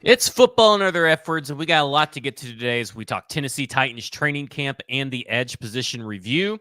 It's football and other F words, and we got a lot to get to today as we talk Tennessee Titans training camp and the edge position review.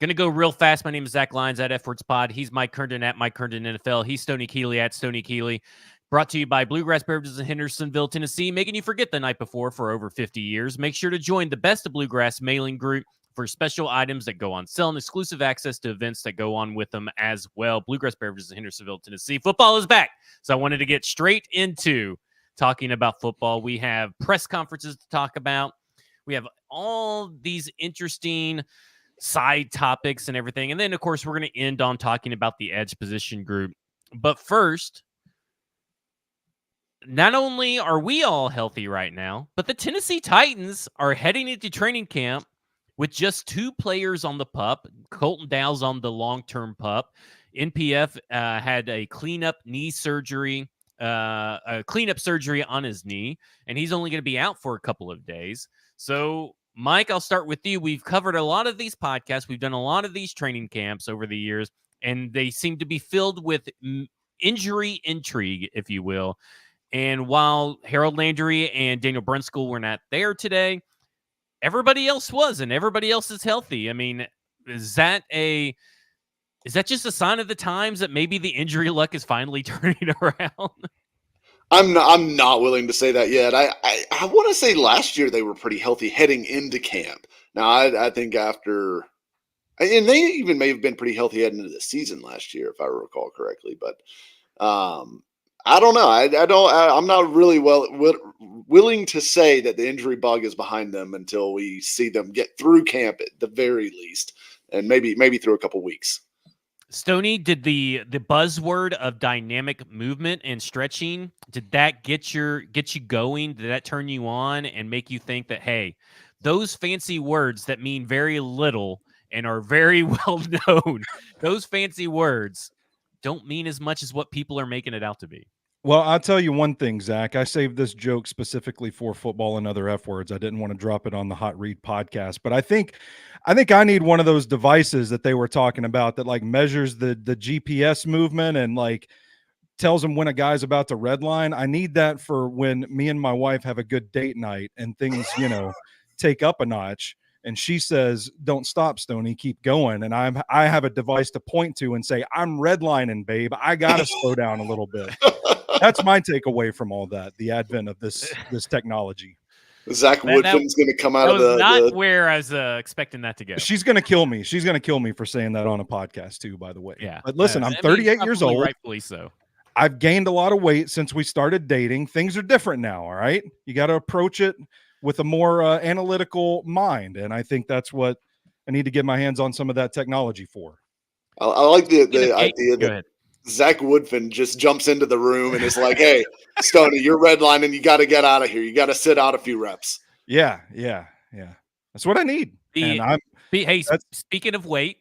Going to go real fast. My name is Zach Lyons at F Words Pod. He's Mike Herndon at Mike Herndon NFL. He's Stoney Keeley at Stoney Keeley. Brought to you by Bluegrass Beverages in Hendersonville, Tennessee, making you forget the night before for over 50 years. Make sure to join the Best of Bluegrass mailing group for special items that go on sale and exclusive access to events that go on with them as well. Bluegrass Beverages in Hendersonville, Tennessee. Football is back, so I wanted to get straight into talking about football. We have press conferences to talk about. We have all these interesting side topics and everything. And then, of course, we're going to end on talking about the edge position group. But first, not only are we all healthy right now, but the Tennessee Titans are heading into training camp with just 2 players on the PUP. Colton Dow's on the long-term PUP. NPF had a cleanup surgery on his knee, and he's only going to be out for a couple of days. So, Mike, I'll start with you. We've covered a lot of these podcasts. We've done a lot of these training camps over the years, and they seem to be filled with injury intrigue, if you will. And while Harold Landry and Daniel Brunskill were not there today, everybody else was, and everybody else is healthy. I mean, is that just a sign of the times that maybe the injury luck is finally turning around? I'm not willing to say that yet. I want to say last year they were pretty healthy heading into camp. Now I think after, and they even may have been pretty healthy heading into the season last year, if I recall correctly. But I don't know. I'm not really willing to say that the injury bug is behind them until we see them get through camp at the very least, and maybe through a couple weeks. Stoney, did the buzzword of dynamic movement and stretching, did that get you going? Did that turn you on and make you think that, hey, those fancy words that mean very little and are very well known, those fancy words don't mean as much as what people are making it out to be? Well, I'll tell you one thing, Zach. I saved this joke specifically for football and other F words. I didn't want to drop it on the Hot Read podcast, but I think I need one of those devices that they were talking about that like measures the GPS movement and like tells them when a guy's about to redline. I need that for when me and my wife have a good date night and things, take up a notch. And she says, "Don't stop, Stoney, keep going." And I have a device to point to and say, "I'm redlining, babe. I gotta slow down a little bit." That's my takeaway from all that, the advent of this technology. Zach Woodfin's going to come out of the... not where I was expecting that to go. She's going to kill me. She's going to kill me for saying that on a podcast too, by the way. Yeah. But listen, I'm 38 years old. Rightfully so. I've gained a lot of weight since we started dating. Things are different now, all right? You got to approach it with a more analytical mind, and I think that's what I need to get my hands on some of that technology for. I like the idea that Zach Woodfin just jumps into the room and is like, "Hey, Stoney, you're redlining. You got to get out of here. You got to sit out a few reps." Yeah. That's what I need. Speaking of weight,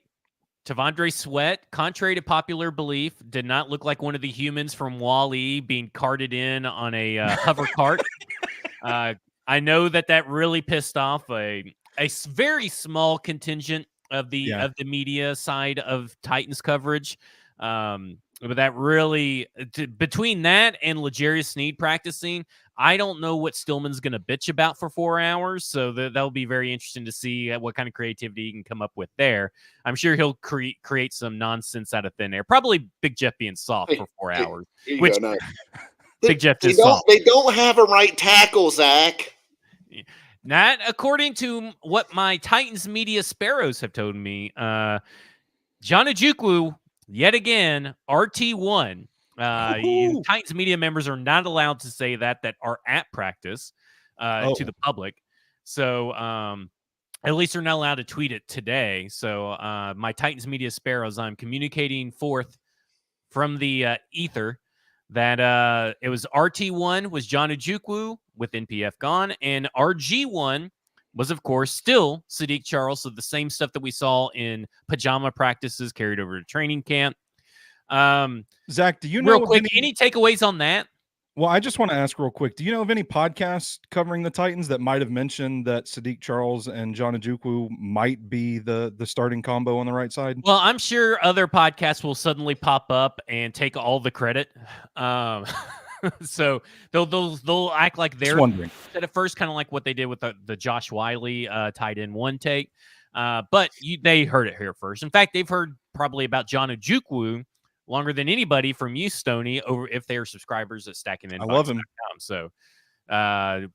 T'Vondre Sweat, contrary to popular belief, did not look like one of the humans from WALL-E being carted in on a hover cart. I know that really pissed off a very small contingent of the media side of Titans coverage. But that really, between that and L'Jarius Sneed practicing, I don't know what Stillman's going to bitch about for 4 hours. So that'll be very interesting to see what kind of creativity he can come up with there. I'm sure he'll create some nonsense out of thin air. Probably Big Jeff being soft for 4 hours. Which Big Jeff is soft. They don't have a right tackle, Zach. Not according to what my Titans media sparrows have told me. John Ojukwu, yet again, RT1. Titans media members are not allowed to say that are at practice to the public. So at least they're not allowed to tweet it today. So my Titans media sparrows, I'm communicating forth from the ether that it was RT1 was John Ojukwu with NPF gone, and RG1 was, of course, still Sadiq Charles. So the same stuff that we saw in pajama practices carried over to training camp. Zach, do you know real quick any takeaways on that? Well, I just want to ask real quick, do you know of any podcasts covering the Titans that might have mentioned that Sadiq Charles and John Ojukwu might be the starting combo on the right side? Well, I'm sure other podcasts will suddenly pop up and take all the credit. So they'll act like Just they're wondering. at first, kind of like what they did with the Josh Wiley tight end one take. But they heard it here first. In fact, they've heard probably about John Ojukwu longer than anybody from you, Stoney, over if they're subscribers at I love him. StackingInBox.com. So,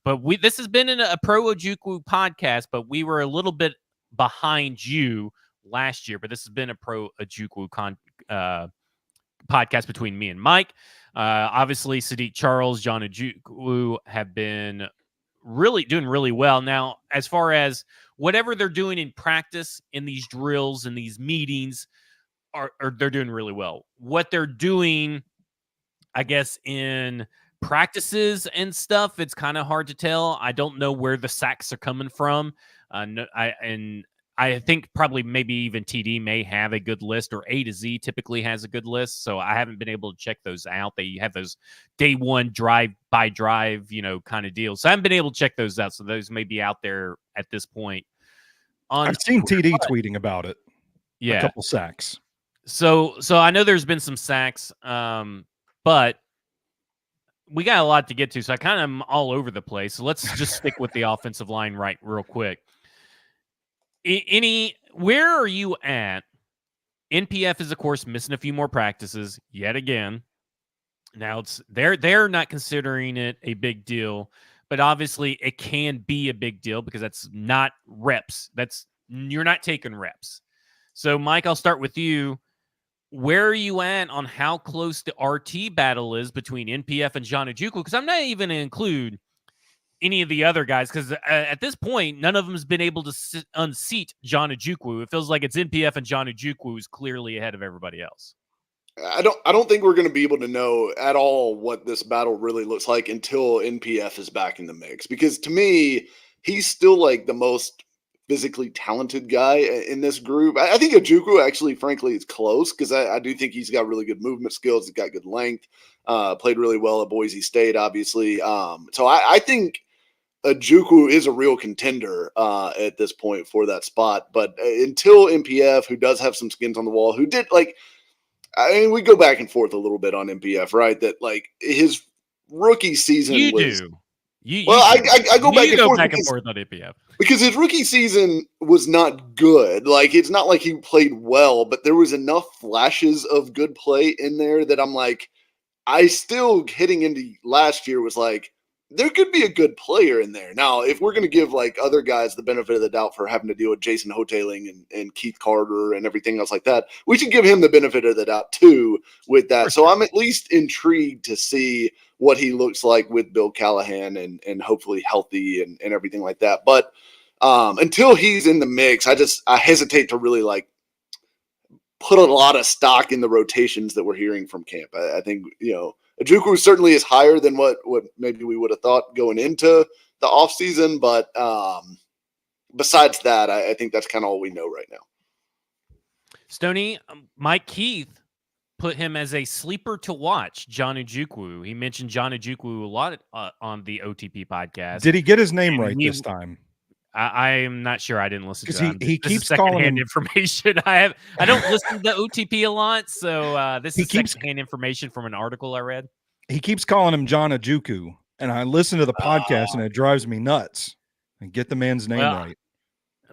but this has been a Pro Ojukwu podcast, but we were a little bit behind you last year. But this has been a Pro Ojukwu podcast between me and Mike. Obviously, Sadiq Charles, John Ojukwu have been doing really well. Now, as far as whatever they're doing in practice, in these drills, in these meetings, they're doing really well. What they're doing, I guess, in practices and stuff, it's kind of hard to tell. I don't know where the sacks are coming from. I think probably maybe even TD may have a good list, or A to Z typically has a good list. So I haven't been able to check those out. They have those day one drive by drive, kind of deals. So I haven't been able to check those out. So those may be out there at this point. I've seen TD tweeting about it. Yeah. A couple sacks. So I know there's been some sacks, but we got a lot to get to. So I kind of am all over the place. So let's just stick with the offensive line real quick. Where are you at? NPF is, of course, missing a few more practices yet again. Now they're not considering it a big deal, but obviously it can be a big deal because that's not reps. You're not taking reps. So Mike, I'll start with you. Where are you at on how close the RT battle is between NPF and John Ojukwu? Because I'm not even going to include any of the other guys, because at this point, none of them has been able to unseat John Ojukwu. It feels like it's NPF and John Ojukwu who's clearly ahead of everybody else. I don't think we're going to be able to know at all what this battle really looks like until NPF is back in the mix. Because to me, he's still like the most physically talented guy in this group. I think Ojukwu actually, frankly, is close, because I do think he's got really good movement skills. He's got good length. Played really well at Boise State, obviously. So I think Ojukwu is a real contender at this point for that spot. But until NPF, who does have some skins on the wall, who did we go back and forth a little bit on NPF, right? That like his rookie season I go back and forth on NPF because his rookie season was not good. Like, it's not like he played well, but there was enough flashes of good play in there that I'm like, I still hitting into last year was like, there could be a good player in there. Now, if we're going to give like other guys the benefit of the doubt for having to deal with Jason Hoteling and Keith Carter and everything else like that, we should give him the benefit of the doubt too with that. So I'm at least intrigued to see what he looks like with Bill Callahan and hopefully healthy and everything like that. But until he's in the mix, I hesitate to really like put a lot of stock in the rotations that we're hearing from camp. I think, Ojukwu certainly is higher than what maybe we would have thought going into the offseason. But besides that, I think that's kind of all we know right now. Stoney, Mike Keith put him as a sleeper to watch, John Ojukwu. He mentioned John Ojukwu a lot on the OTP podcast. Did he get his name right this time? I'm not sure. I didn't listen to it. He keeps calling him information. I don't listen to OTP a lot, so this is secondhand information from an article I read. He keeps calling him John Ojukwu, and I listen to the podcast, and it drives me nuts. And get the man's name right.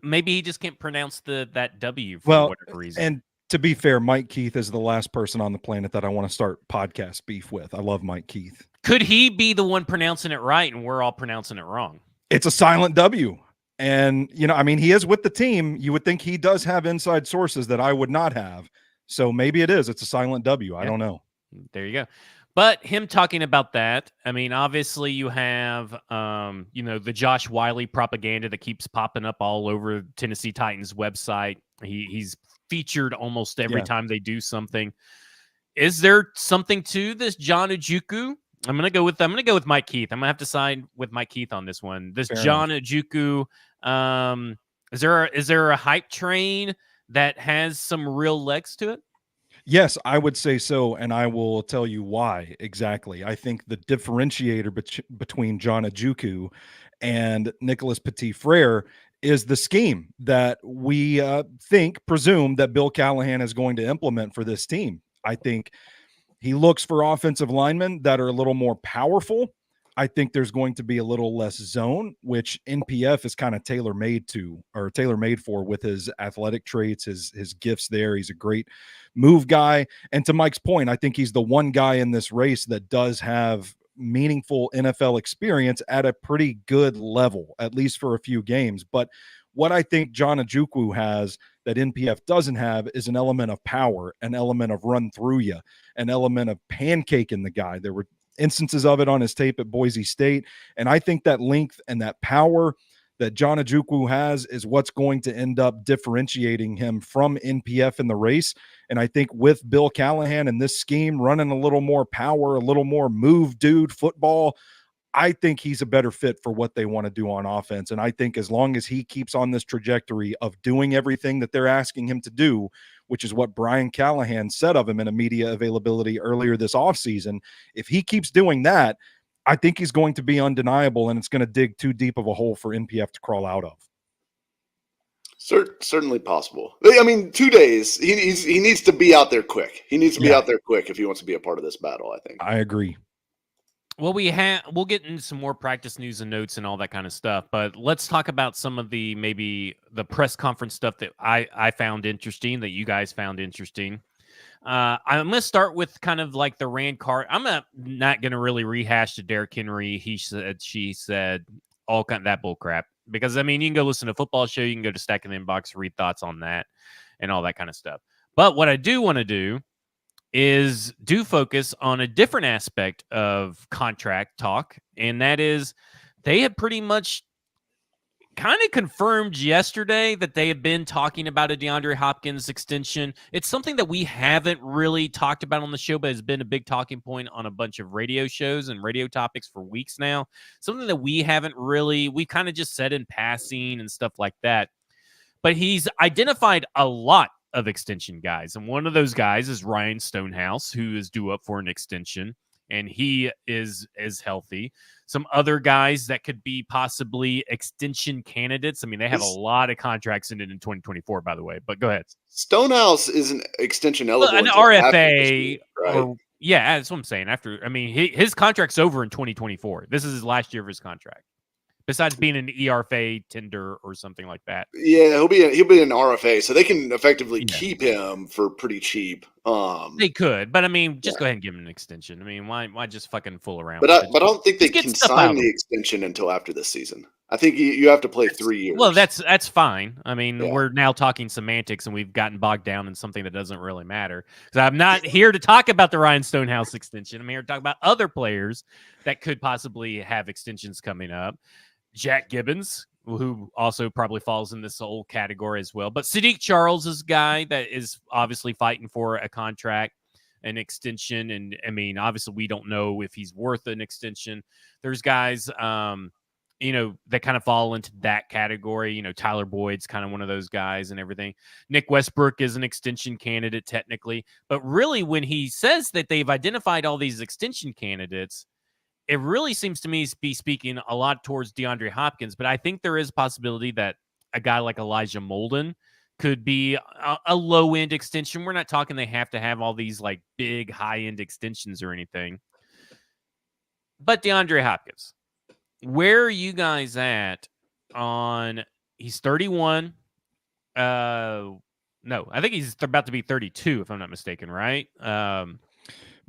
Maybe he just can't pronounce that W for whatever reason. And to be fair, Mike Keith is the last person on the planet that I want to start podcast beef with. I love Mike Keith. Could he be the one pronouncing it right, and we're all pronouncing it wrong? It's a silent W. And, he is with the team. You would think he does have inside sources that I would not have. So maybe it's a silent W. I don't know. There you go. But him talking about that, obviously you have, the Josh Wiley propaganda that keeps popping up all over Tennessee Titans website. He's featured almost every time they do something. Is there something to this John Ojukwu? I'm gonna go with Mike Keith. I'm gonna have to side with Mike Keith on this one. This Fair John enough. Ojukwu, is there a hype train that has some real legs to it? Yes, I would say so, and I will tell you why exactly. I think the differentiator between John Ojukwu and Nicholas Petit-Frere is the scheme that we presume that Bill Callahan is going to implement for this team. I think He looks for offensive linemen that are a little more powerful. I think there's going to be a little less zone, which NPF is kind of tailor-made for with his athletic traits, his gifts there. He's a great move guy. And to Mike's point, I think he's the one guy in this race that does have meaningful NFL experience at a pretty good level, at least for a few games. But what I think John Ojukwu has that NPF doesn't have is an element of power, an element of run through you, an element of pancaking the guy. There were instances of it on his tape at Boise State. And I think that length and that power that John Ojukwu has is what's going to end up differentiating him from NPF in the race. And I think with Bill Callahan and this scheme running a little more power, a little more move dude football, I think he's a better fit for what they want to do on offense. And I think as long as he keeps on this trajectory of doing everything that they're asking him to do, which is what Brian Callahan said of him in a media availability earlier this offseason, if he keeps doing that, I think he's going to be undeniable, and it's going to dig too deep of a hole for NPF to crawl out of. Certainly possible. I mean, 2 days. He needs to be out there quick. He needs to be out there quick if he wants to be a part of this battle, I think. I agree. Well, we'll get into some more practice news and notes and all that kind of stuff, but let's talk about some of maybe the press conference stuff that I found interesting, that you guys found interesting. I'm going to start with kind of like the Rand Carter. I'm not going to really rehash the Derrick Henry, he said, she said, all kind of that bull crap. Because, I mean, you can go listen to a football show, you can go to Stack in the Inbox, read thoughts on that and all that kind of stuff. But what I do want to do is focus on a different aspect of contract talk, and that is they had pretty much kind of confirmed yesterday that they have been talking about a DeAndre Hopkins extension. It's something that we haven't really talked about on the show, but has been a big talking point on a bunch of radio shows and radio topics for weeks now. Something that we kind of just said in passing and stuff like that. But he's identified a lot of extension guys, and one of those guys is Ryan Stonehouse, who is due up for an extension, and he is healthy. Some other guys that could be possibly extension candidates. I mean, they have a lot of contracts ended in 2024, by the way, but go ahead. Stonehouse is an extension eligible. An RFA, year, right? Yeah, that's what I'm saying. His contract's over in 2024. This is his last year of his contract. Besides being an ERFA tender or something like that. Yeah, he'll be an RFA, so they can effectively keep him for pretty cheap. They could, but I mean, just go ahead and give him an extension. I mean, why just fucking fool around? But I don't think they can sign the extension until after this season. I think you have to play 3 years. Well, that's fine. I mean, we're now talking semantics, and we've gotten bogged down in something that doesn't really matter. Because I'm not here to talk about the Ryan Stonehouse extension. I'm here to talk about other players that could possibly have extensions coming up. Jack Gibbons, who also probably falls in this whole category as well. But Sadiq Charles is a guy that is obviously fighting for a contract, an extension. And, I mean, obviously we don't know if he's worth an extension. There's guys, that kind of fall into that category. Tyler Boyd's kind of one of those guys and everything. Nick Westbrook is an extension candidate technically. But really, when he says that they've identified all these extension candidates, it really seems to me to be speaking a lot towards DeAndre Hopkins, but I think there is a possibility that a guy like Elijah Molden could be a low-end extension. We're not talking they have to have all these like big high-end extensions or anything. But DeAndre Hopkins, where are you guys at on he's 31? No, I think he's about to be 32, if I'm not mistaken, right?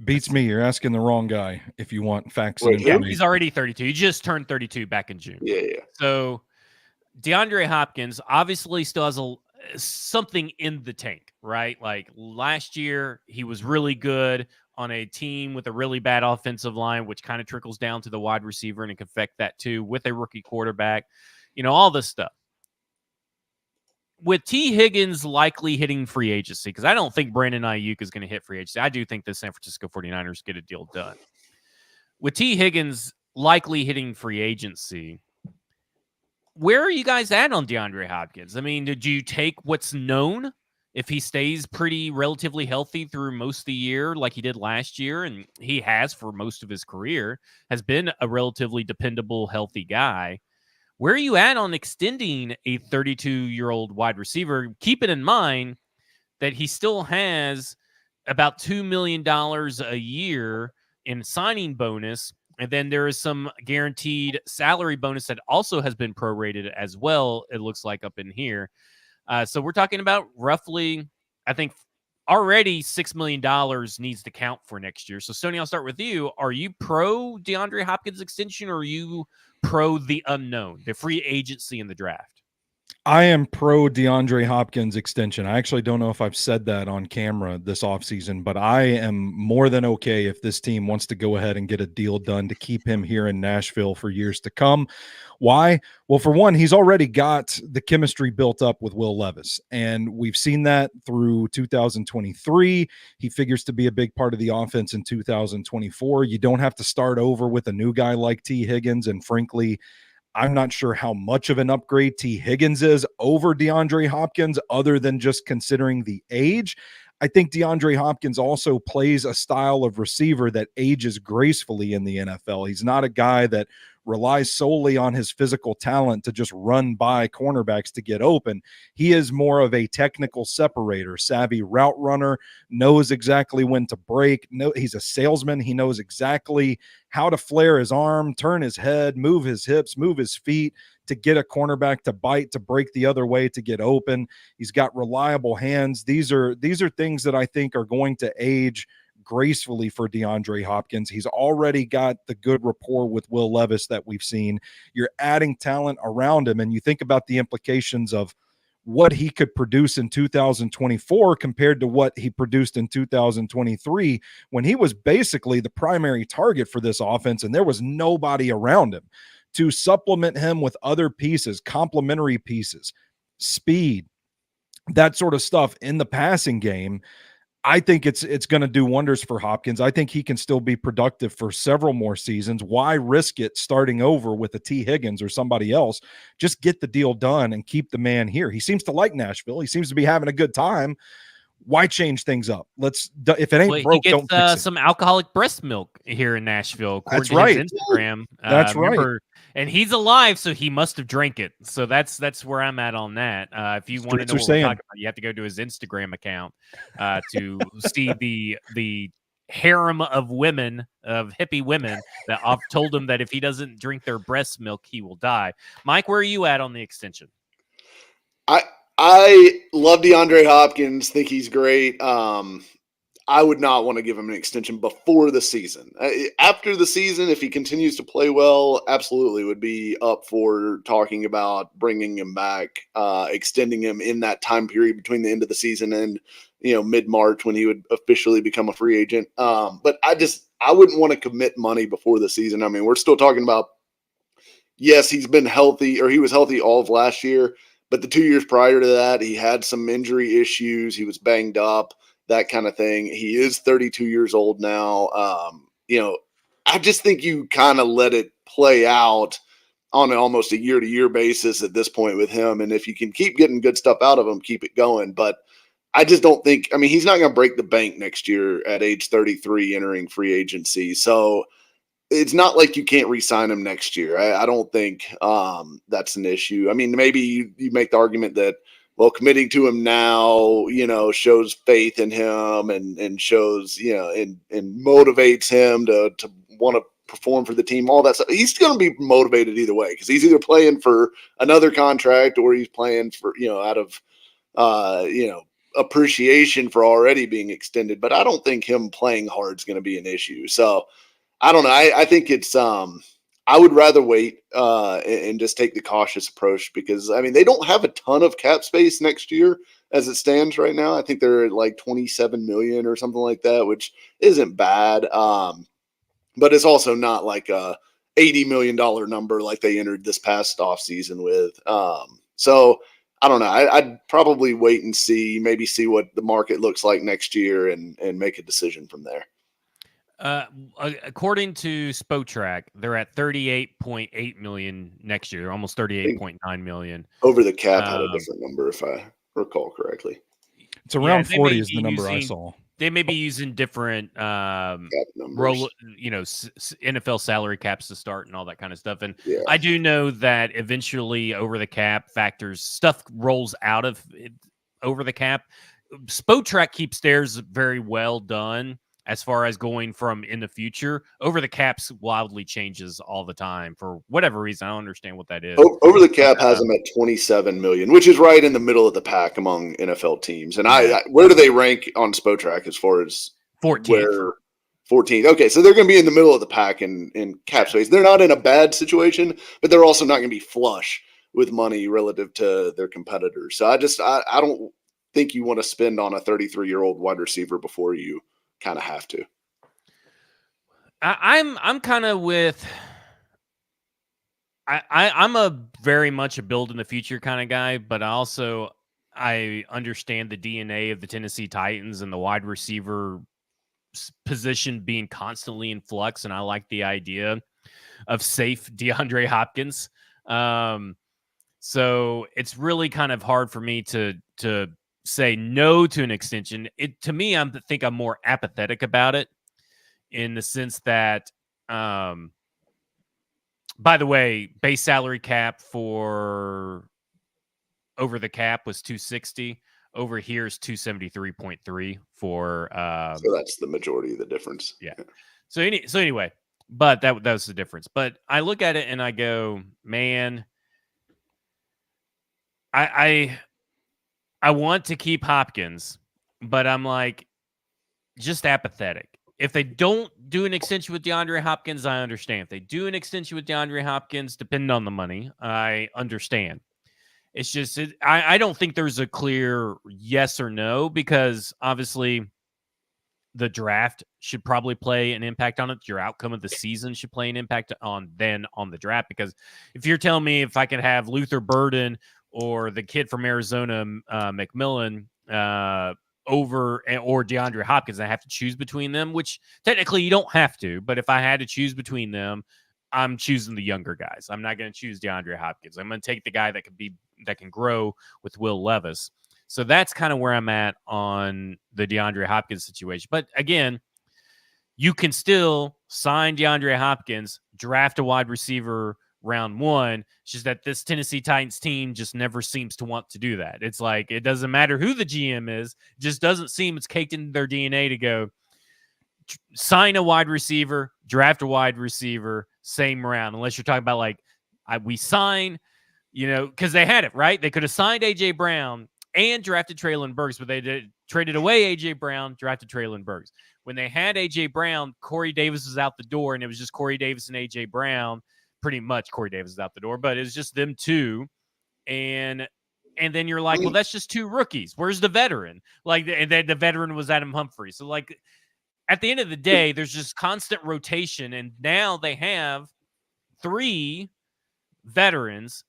Beats me. You're asking the wrong guy if you want facts and information. He's already 32. He just turned 32 back in June. Yeah. So DeAndre Hopkins obviously still has something in the tank, right? Like last year, he was really good on a team with a really bad offensive line, which kind of trickles down to the wide receiver, and it can affect that too with a rookie quarterback, all this stuff. With T. Higgins likely hitting free agency, because I don't think Brandon Ayuk is going to hit free agency. I do think the San Francisco 49ers get a deal done. With T. Higgins likely hitting free agency, where are you guys at on DeAndre Hopkins? I mean, did you take what's known? If he stays pretty relatively healthy through most of the year like he did last year, and he has for most of his career, has been a relatively dependable, healthy guy. Where are you at on extending a 32-year-old wide receiver? Keep it in mind that he still has about $2 million a year in signing bonus. And then there is some guaranteed salary bonus that also has been prorated as well, it looks like up in here. So we're talking about roughly, I think, already $6 million needs to count for next year. So, Stoney, I'll start with you. Are you pro DeAndre Hopkins extension, or are you pro the unknown, the free agency in the draft? I am pro DeAndre Hopkins extension. I actually don't know if I've said that on camera this offseason, but I am more than okay if this team wants to go ahead and get a deal done to keep him here in Nashville for years to come. Why? Well, for one, he's already got the chemistry built up with Will Levis, and we've seen that through 2023. He figures to be a big part of the offense in 2024. You don't have to start over with a new guy like T. Higgins, and frankly, I'm not sure how much of an upgrade T. Higgins is over DeAndre Hopkins, other than just considering the age. I think DeAndre Hopkins also plays a style of receiver that ages gracefully in the NFL. He's not a guy that relies solely on his physical talent to just run by cornerbacks to get open. He is more of a technical separator, savvy route runner, knows exactly when to break. No, he's a salesman. He knows exactly how to flare his arm, turn his head, move his hips, move his feet to get a cornerback to bite, to break the other way, to get open. He's got reliable hands. These are things that I think are going to age gracefully for DeAndre Hopkins. He's already got the good rapport with Will Levis that we've seen. You're adding talent around him, and you think about the implications of what he could produce in 2024 compared to what he produced in 2023, when he was basically the primary target for this offense and there was nobody around him to supplement him with other pieces, complementary pieces, speed, that sort of stuff in the passing game. I think it's going to do wonders for Hopkins. I think he can still be productive for several more seasons. Why risk it starting over with a T. Higgins or somebody else? Just get the deal done and keep the man here. He seems to like Nashville. He seems to be having a good time. Why change things up? If it ain't broke, he gets, don't fix it. some alcoholic breast milk here in Nashville, according That's to right. his Instagram. That's right. And he's alive, so he must have drank it. So that's where I'm at on that. If you want to know what we're talking about, you have to go to his Instagram account to see the harem of women, of hippie women, that I've told him that if he doesn't drink their breast milk, he will die. Mike, where are you at on the extension? I love DeAndre Hopkins. Think he's great. I would not want to give him an extension before the season. After the season, if he continues to play well, absolutely would be up for talking about bringing him back, extending him in that time period between the end of the season and mid-March when he would officially become a free agent. But I wouldn't want to commit money before the season. I mean, we're still talking about, yes, he's been healthy, or he was healthy all of last year, but the 2 years prior to that, he had some injury issues. He was banged up, that kind of thing. He is 32 years old now. I just think you kind of let it play out on almost a year-to-year basis at this point with him. And if you can keep getting good stuff out of him, keep it going. But I just don't think – I mean, he's not going to break the bank next year at age 33 entering free agency. So it's not like you can't re-sign him next year. I don't think that's an issue. I mean, maybe you make the argument that, well, committing to him now, shows faith in him and shows, and motivates him to want to perform for the team, all that stuff. He's going to be motivated either way because he's either playing for another contract or he's playing for, out of, appreciation for already being extended. But I don't think him playing hard is going to be an issue. So I don't know. I think it's I would rather wait and just take the cautious approach because, I mean, they don't have a ton of cap space next year as it stands right now. I think they're at like 27 million or something like that, which isn't bad. But it's also not like a $80 million number like they entered this past offseason with. So I don't know. I'd probably wait and maybe see what the market looks like next year and make a decision from there. According to Spotrac, they're at 38.8 million next year. They're almost 38.9 million. Over the cap had a different number, if I recall correctly. It's around 40 is the number I saw. They may be using different NFL salary caps to start and all that kind of stuff. And yeah. I do know that eventually over the cap factors, stuff rolls out of over the cap. Spotrac keeps theirs very well done as far as going from in the future. Over the Caps wildly changes all the time for whatever reason. I don't understand what that is. Over the Cap has them at 27 million, which is right in the middle of the pack among NFL teams. And Yeah. where do they rank on Spotrac as far as 14th. where 14th? Okay, so they're going to be in the middle of the pack in cap space. They're not in a bad situation, but they're also not going to be flush with money relative to their competitors. So I don't think you want to spend on a 33-year-old wide receiver before you kind of have to. I'm kind of with. I'm a very much a build in the future kind of guy, but I understand the DNA of the Tennessee Titans and the wide receiver position being constantly in flux, and I like the idea of safe DeAndre Hopkins. So it's really kind of hard for me to say no to an extension. To me, I think I'm more apathetic about it in the sense that, by the way, base salary cap for over the cap was 260. Over here is 273.3 for. So that's the majority of the difference. Yeah. So anyway, but that was the difference. But I look at it and I go, man, I want to keep Hopkins, but I'm like just apathetic. If they don't do an extension with DeAndre Hopkins, I understand. If they do an extension with DeAndre Hopkins, depending on the money, I understand. It's just I don't think there's a clear yes or no, because obviously the draft should probably play an impact on it. Your outcome of the season should play an impact on the draft. Because if you're telling me if I could have Luther Burden or the kid from Arizona, McMillan, over or DeAndre Hopkins, I have to choose between them, which technically you don't have to, but if I had to choose between them, I'm choosing the younger guys. I'm not going to choose DeAndre Hopkins. I'm going to take the guy that can grow with Will Levis. So that's kind of where I'm at on the DeAndre Hopkins situation. But again, you can still sign DeAndre Hopkins, draft a wide receiver round one. It's just that this Tennessee Titans team just never seems to want to do that. It's like, it doesn't matter who the GM is. It just doesn't seem it's caked into their DNA to go sign a wide receiver, draft a wide receiver, same round. Unless you're talking about like, we sign, because they had it, right? They could have signed A.J. Brown and drafted Treylon Burks, but they traded away A.J. Brown, drafted Treylon Burks. When they had A.J. Brown, Corey Davis was out the door, and it was just Corey Davis and A.J. Brown. Pretty much Corey Davis is out the door, but it was just them two. And then you're like, well, that's just two rookies. Where's the veteran? Like, and then the veteran was Adam Humphrey. So, like, at the end of the day, there's just constant rotation. And now they have 3 veterans.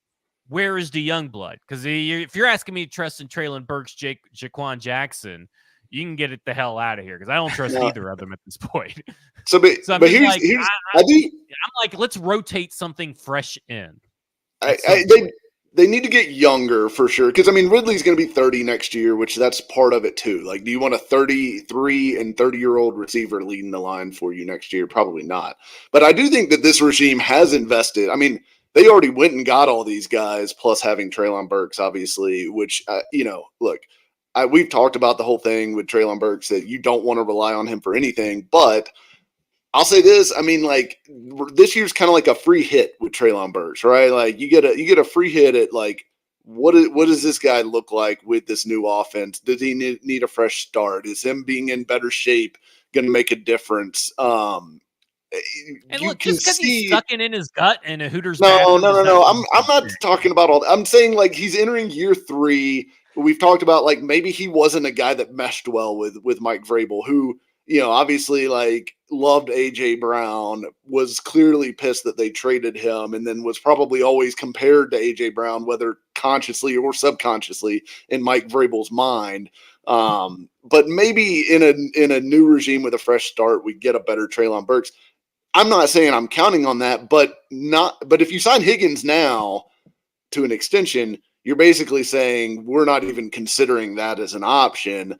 Where is the young blood? Because if you're asking me to trust in Treylon Burks, Jaquan Jackson, you can get it the hell out of here, because I don't trust either of them at this point. But here's I'm like, let's rotate something fresh in. They need to get younger for sure, because I mean Ridley's going to be 30 next year, which that's part of it too. Like, do you want a 33 and 30-year-old receiver leading the line for you next year? Probably not. But I do think that this regime has invested. I mean, they already went and got all these guys, plus having Treylon Burks, obviously, which look. We've talked about the whole thing with Treylon Burks that you don't want to rely on him for anything. But I'll say this: I mean, like, this year's kind of like a free hit with Treylon Burks, right? Like, you get a free hit at like what does this guy look like with this new offense? Does he need a fresh start? Is him being in better shape going to make a difference? And look, just because he's sucking in his gut in a Hooters. No. I'm not talking about all that. I'm saying, like, he's entering year 3. We've talked about, like, maybe he wasn't a guy that meshed well with Mike Vrabel, who, obviously, like, loved A.J. Brown, was clearly pissed that they traded him, and then was probably always compared to A.J. Brown, whether consciously or subconsciously in Mike Vrabel's mind. But maybe in a new regime with a fresh start, we get a better Treylon Burks. I'm not saying I'm counting on that, but if you sign Higgins now to an extension, you're basically saying we're not even considering that as an option.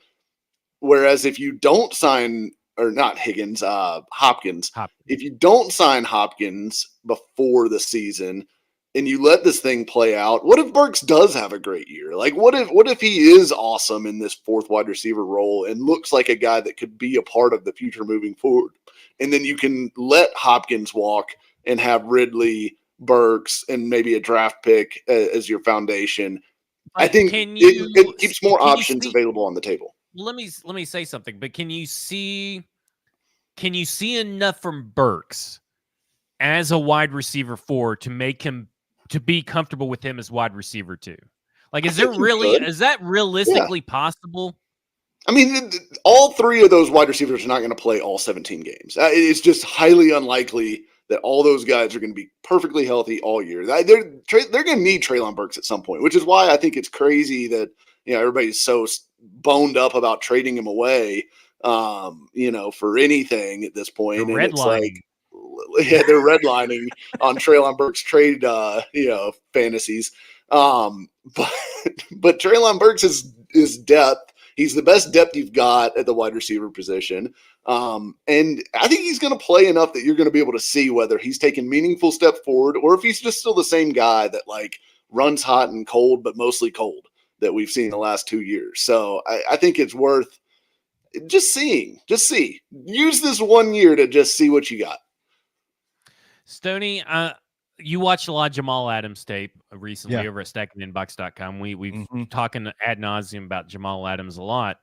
Whereas if you don't sign, or not Higgins, Hopkins, if you don't sign Hopkins before the season, and you let this thing play out, what if Burks does have a great year? Like, what if he is awesome in this fourth wide receiver role and looks like a guy that could be a part of the future moving forward? And then you can let Hopkins walk and have Ridley, Burks, and maybe a draft pick as your foundation. I think it keeps more options available on the table. Let me say something, but can you see enough from Burks as a wide receiver 4 to make him to be comfortable with him as wide receiver 2? Like, is that realistically possible? I mean, all 3 of those wide receivers are not going to play all 17 games. It's just highly unlikely that all those guys are going to be perfectly healthy all year. They're going to need Treylon Burks at some point, which is why I think it's crazy that, you know, everybody's so boned up about trading him away, you know, for anything at this point. They're redlining. Yeah, they're redlining on Treylon Burks trade, you know, fantasies. But Treylon Burks is depth. He's the best depth you've got at the wide receiver position. And I think he's going to play enough that you're going to be able to see whether he's taken meaningful step forward or if he's just still the same guy that like runs hot and cold, but mostly cold that we've seen the last 2 years. So I think it's worth just seeing. Just see. Use this 1 year to just see what you got. Stoney, you watched a lot of Jamal Adams tape recently over at stackinginbox.com. We've talking ad nauseum about Jamal Adams a lot.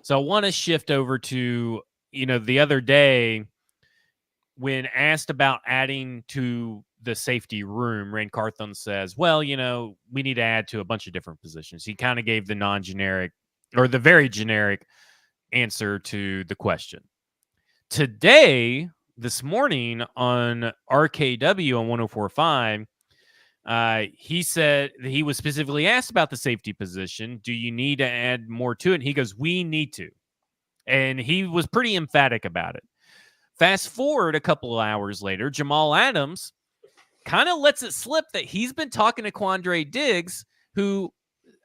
So I want to shift over to, you know, the other day when asked about adding to the safety room, Rain Carthon says, well, you know, we need to add to a bunch of different positions. He kind of gave the non-generic or the very generic answer to the question. Today, this morning on RKW on 104.5, he said that he was specifically asked about the safety position. Do you need to add more to it? And he goes, we need to. And he was pretty emphatic about it. Fast forward a couple of hours later, Jamal Adams kind of lets it slip that he's been talking to Quandre Diggs, who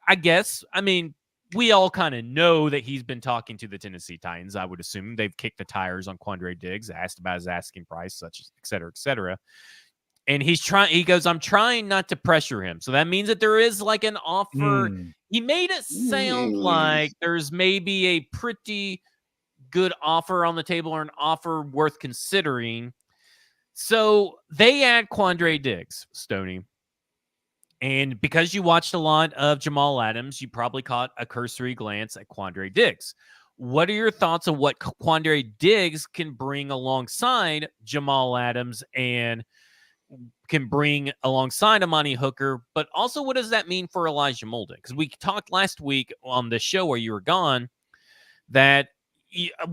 I mean, we all kind of know that he's been talking to the Tennessee Titans. I would assume they've kicked the tires on Quandre Diggs, asked about his asking price, such as et cetera, et cetera. And he goes, I'm trying not to pressure him. So that means that there is like an offer. He made it sound like there's maybe a pretty good offer on the table or an offer worth considering. So they add Quandre Diggs, Stoney. And because you watched a lot of Jamal Adams, you probably caught a cursory glance at Quandre Diggs. What are your thoughts on what Quandre Diggs can bring alongside Jamal Adams and can bring alongside Amani Hooker? But also, what does that mean for Elijah Molden? Because we talked last week on the show where you were gone that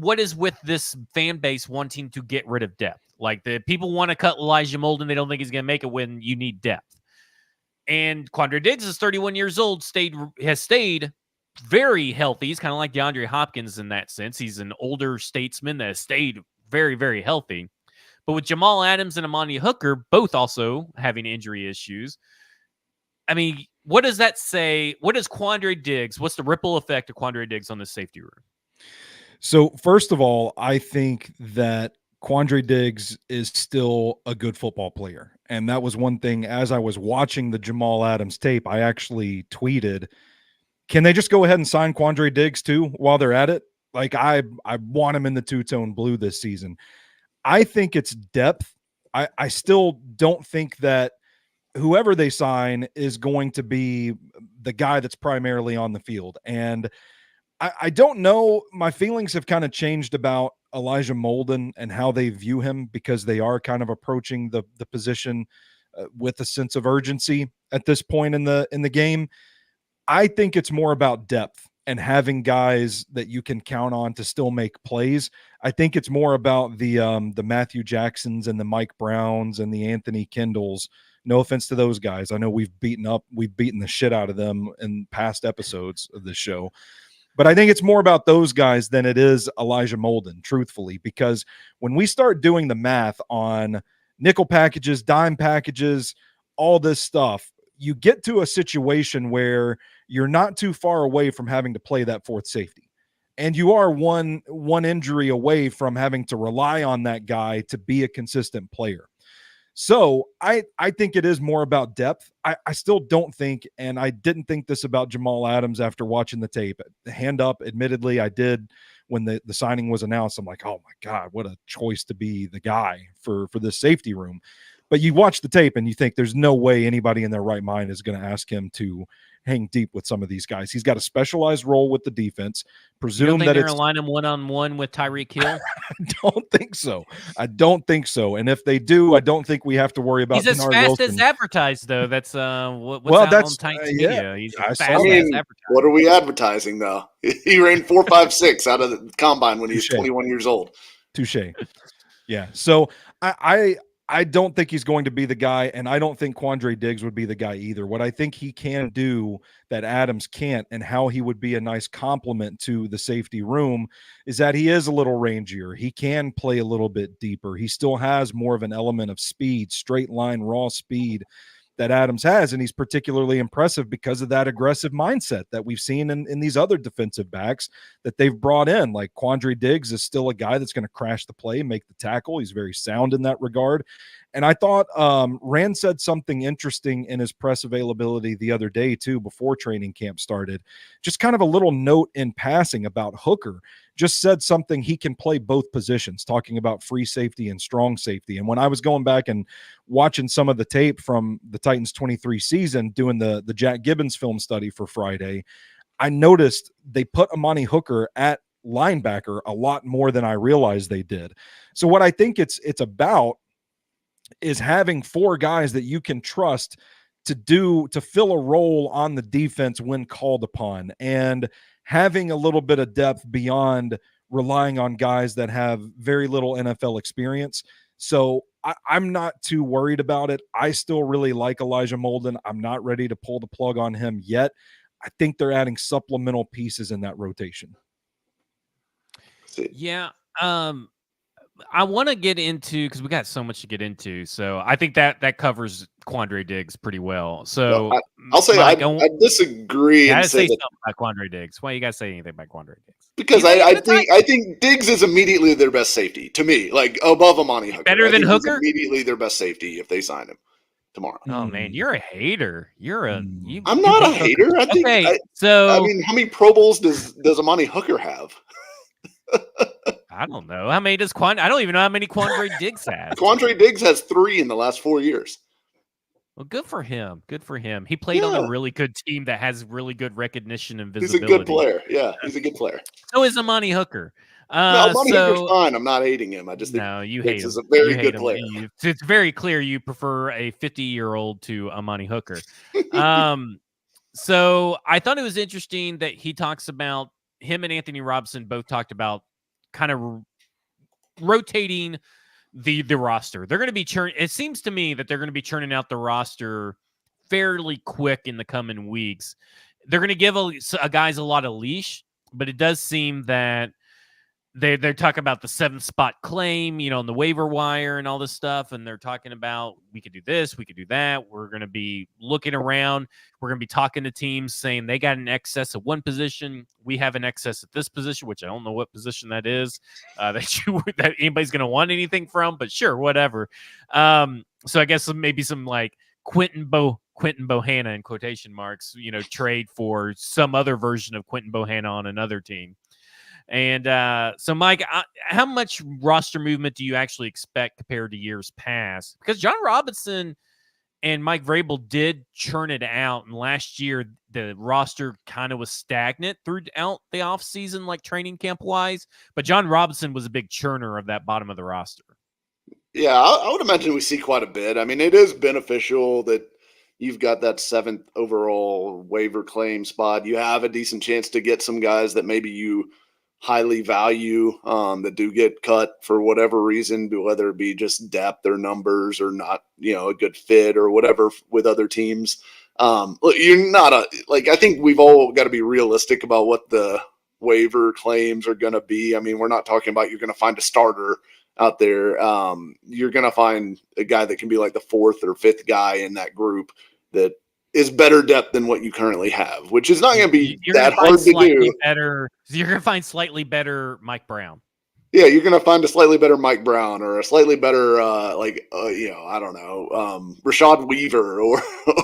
what is with this fan base wanting to get rid of depth? Like, the people want to cut Elijah Molden. They don't think he's going to make it when you need depth. And Quandre Diggs is 31 years old, has stayed very healthy. He's kind of like DeAndre Hopkins in that sense. He's an older statesman that has stayed very, very healthy. But with Jamal Adams and Amani Hooker both also having injury issues, I mean, what does that say? What is Quandre Diggs? What's the ripple effect of Quandre Diggs on the safety room? So first of all, I think that Quandre Diggs is still a good football player. And that was one thing as I was watching the Jamal Adams tape, I actually tweeted, can they just go ahead and sign Quandre Diggs too while they're at it? Like, I want him in the two-tone blue this season. I think it's depth. I still don't think that whoever they sign is going to be the guy that's primarily on the field. And I don't know. My feelings have kind of changed about Elijah Molden and how they view him, because they are kind of approaching the position with a sense of urgency at this point in the game. I think it's more about depth and having guys that you can count on to still make plays. I think it's more about the Matthew Jacksons and the Mike Browns and the Anthony Kendalls. No offense to those guys. I know we've beaten the shit out of them in past episodes of this show. But I think it's more about those guys than it is Elijah Molden, truthfully, because when we start doing the math on nickel packages, dime packages, all this stuff, you get to a situation where you're not too far away from having to play that fourth safety. And you are one injury away from having to rely on that guy to be a consistent player. So I think it is more about depth. I still don't think, and I didn't think this about Jamal Adams after watching the tape. Hand up, admittedly, I did when the signing was announced. I'm like, oh my God, what a choice to be the guy for this safety room. But you watch the tape and you think there's no way anybody in their right mind is going to ask him to hang deep with some of these guys. He's got a specialized role with the defense. You don't Presume think that they're it's going to line him one-on-one with Tyreek Hill? I don't think so. I don't think so. And if they do, I don't think we have to worry about He's as Denard fast Wilson. as advertised, though. That's what's Well, out that's on Titans yeah. media. He's I as saw fast I that. as mean, advertised. what are we advertising though? He ran 4.56 out of the combine when he was Touche. 21 years old. Touche. Yeah. So I don't think he's going to be the guy, and I don't think Quandre Diggs would be the guy either. What I think he can do that Adams can't, and how he would be a nice complement to the safety room, is that he is a little rangier. He can play a little bit deeper. He still has more of an element of speed, straight line, raw speed that Adams has, and he's particularly impressive because of that aggressive mindset that we've seen in these other defensive backs that they've brought in. Like Quandre Diggs is still a guy that's going to crash the play, make the tackle. He's very sound in that regard. And I thought Rand said something interesting in his press availability the other day too, before training camp started. Just kind of a little note in passing about Hooker. Just said something, he can play both positions, talking about free safety and strong safety. And when I was going back and watching some of the tape from the Titans 23 season, doing the Jack Gibbons film study for Friday, I noticed they put Amani Hooker at linebacker a lot more than I realized they did. So what I think it's about is having four guys that you can trust to fill a role on the defense when called upon, and having a little bit of depth beyond relying on guys that have very little NFL experience. So I'm not too worried about it. I still really like Elijah Molden. I'm not ready to pull the plug on him yet. I think they're adding supplemental pieces in that rotation. Yeah. I want to get into, because we got so much to get into. So I think that covers Quandre Diggs pretty well. So I'll say Mike, I disagree. You and gotta say that, something about Quandre Diggs. Why you gotta say anything about Quandre Diggs? Because I think Diggs is immediately their best safety to me, like above Amani Hooker. Better than Hooker? Immediately their best safety if they sign him tomorrow. Oh man, you're a hater. I'm not a hater. I think. Okay, I mean, how many Pro Bowls does Amani Hooker have? I don't know. How many does I don't even know how many Quandre Diggs has. Quandre Diggs has 3 in the last 4 years. Well, good for him. Good for him. He played on a really good team that has really good recognition and visibility. He's a good player. Yeah, he's a good player. So is Amani Hooker. No, Amani Hooker's fine. I'm not hating him. I just think you hate him. He's a very good player. It's very clear you prefer a 50-year-old to Amani Hooker. So I thought it was interesting that he talks about, him and Anthony Robinson both talked about kind of rotating the roster. They're going to be it seems to me that they're going to be churning out the roster fairly quick in the coming weeks. They're going to give a guys a lot of leash, but it does seem that they're talking about the 7th spot claim, on the waiver wire and all this stuff. And they're talking about, we could do this, we could do that. We're going to be looking around. We're going to be talking to teams saying they got an excess of one position. We have an excess at this position, which I don't know what position that is, that anybody's going to want anything from, but sure, whatever. So I guess maybe some like Quentin Bohanna in quotation marks, trade for some other version of Quentin Bohanna on another team. And so, Mike, how much roster movement do you actually expect compared to years past? Because John Robinson and Mike Vrabel did churn it out. And last year, the roster kind of was stagnant throughout the offseason, like training camp-wise. But John Robinson was a big churner of that bottom of the roster. Yeah, I would imagine we see quite a bit. I mean, it is beneficial that you've got that 7th overall waiver claim spot. You have a decent chance to get some guys that maybe you highly value that do get cut for whatever reason, whether it be just depth or numbers or not, a good fit or whatever with other teams. Look, you're not I think we've all got to be realistic about what the waiver claims are going to be. I mean, we're not talking about you're going to find a starter out there. You're going to find a guy that can be like the 4th or 5th guy in that group that is better depth than what you currently have, which is not going to be that hard to do. You're going to find slightly better Mike Brown. Yeah, you're going to find a slightly better Mike Brown or a slightly better, I don't know, Rashad Weaver or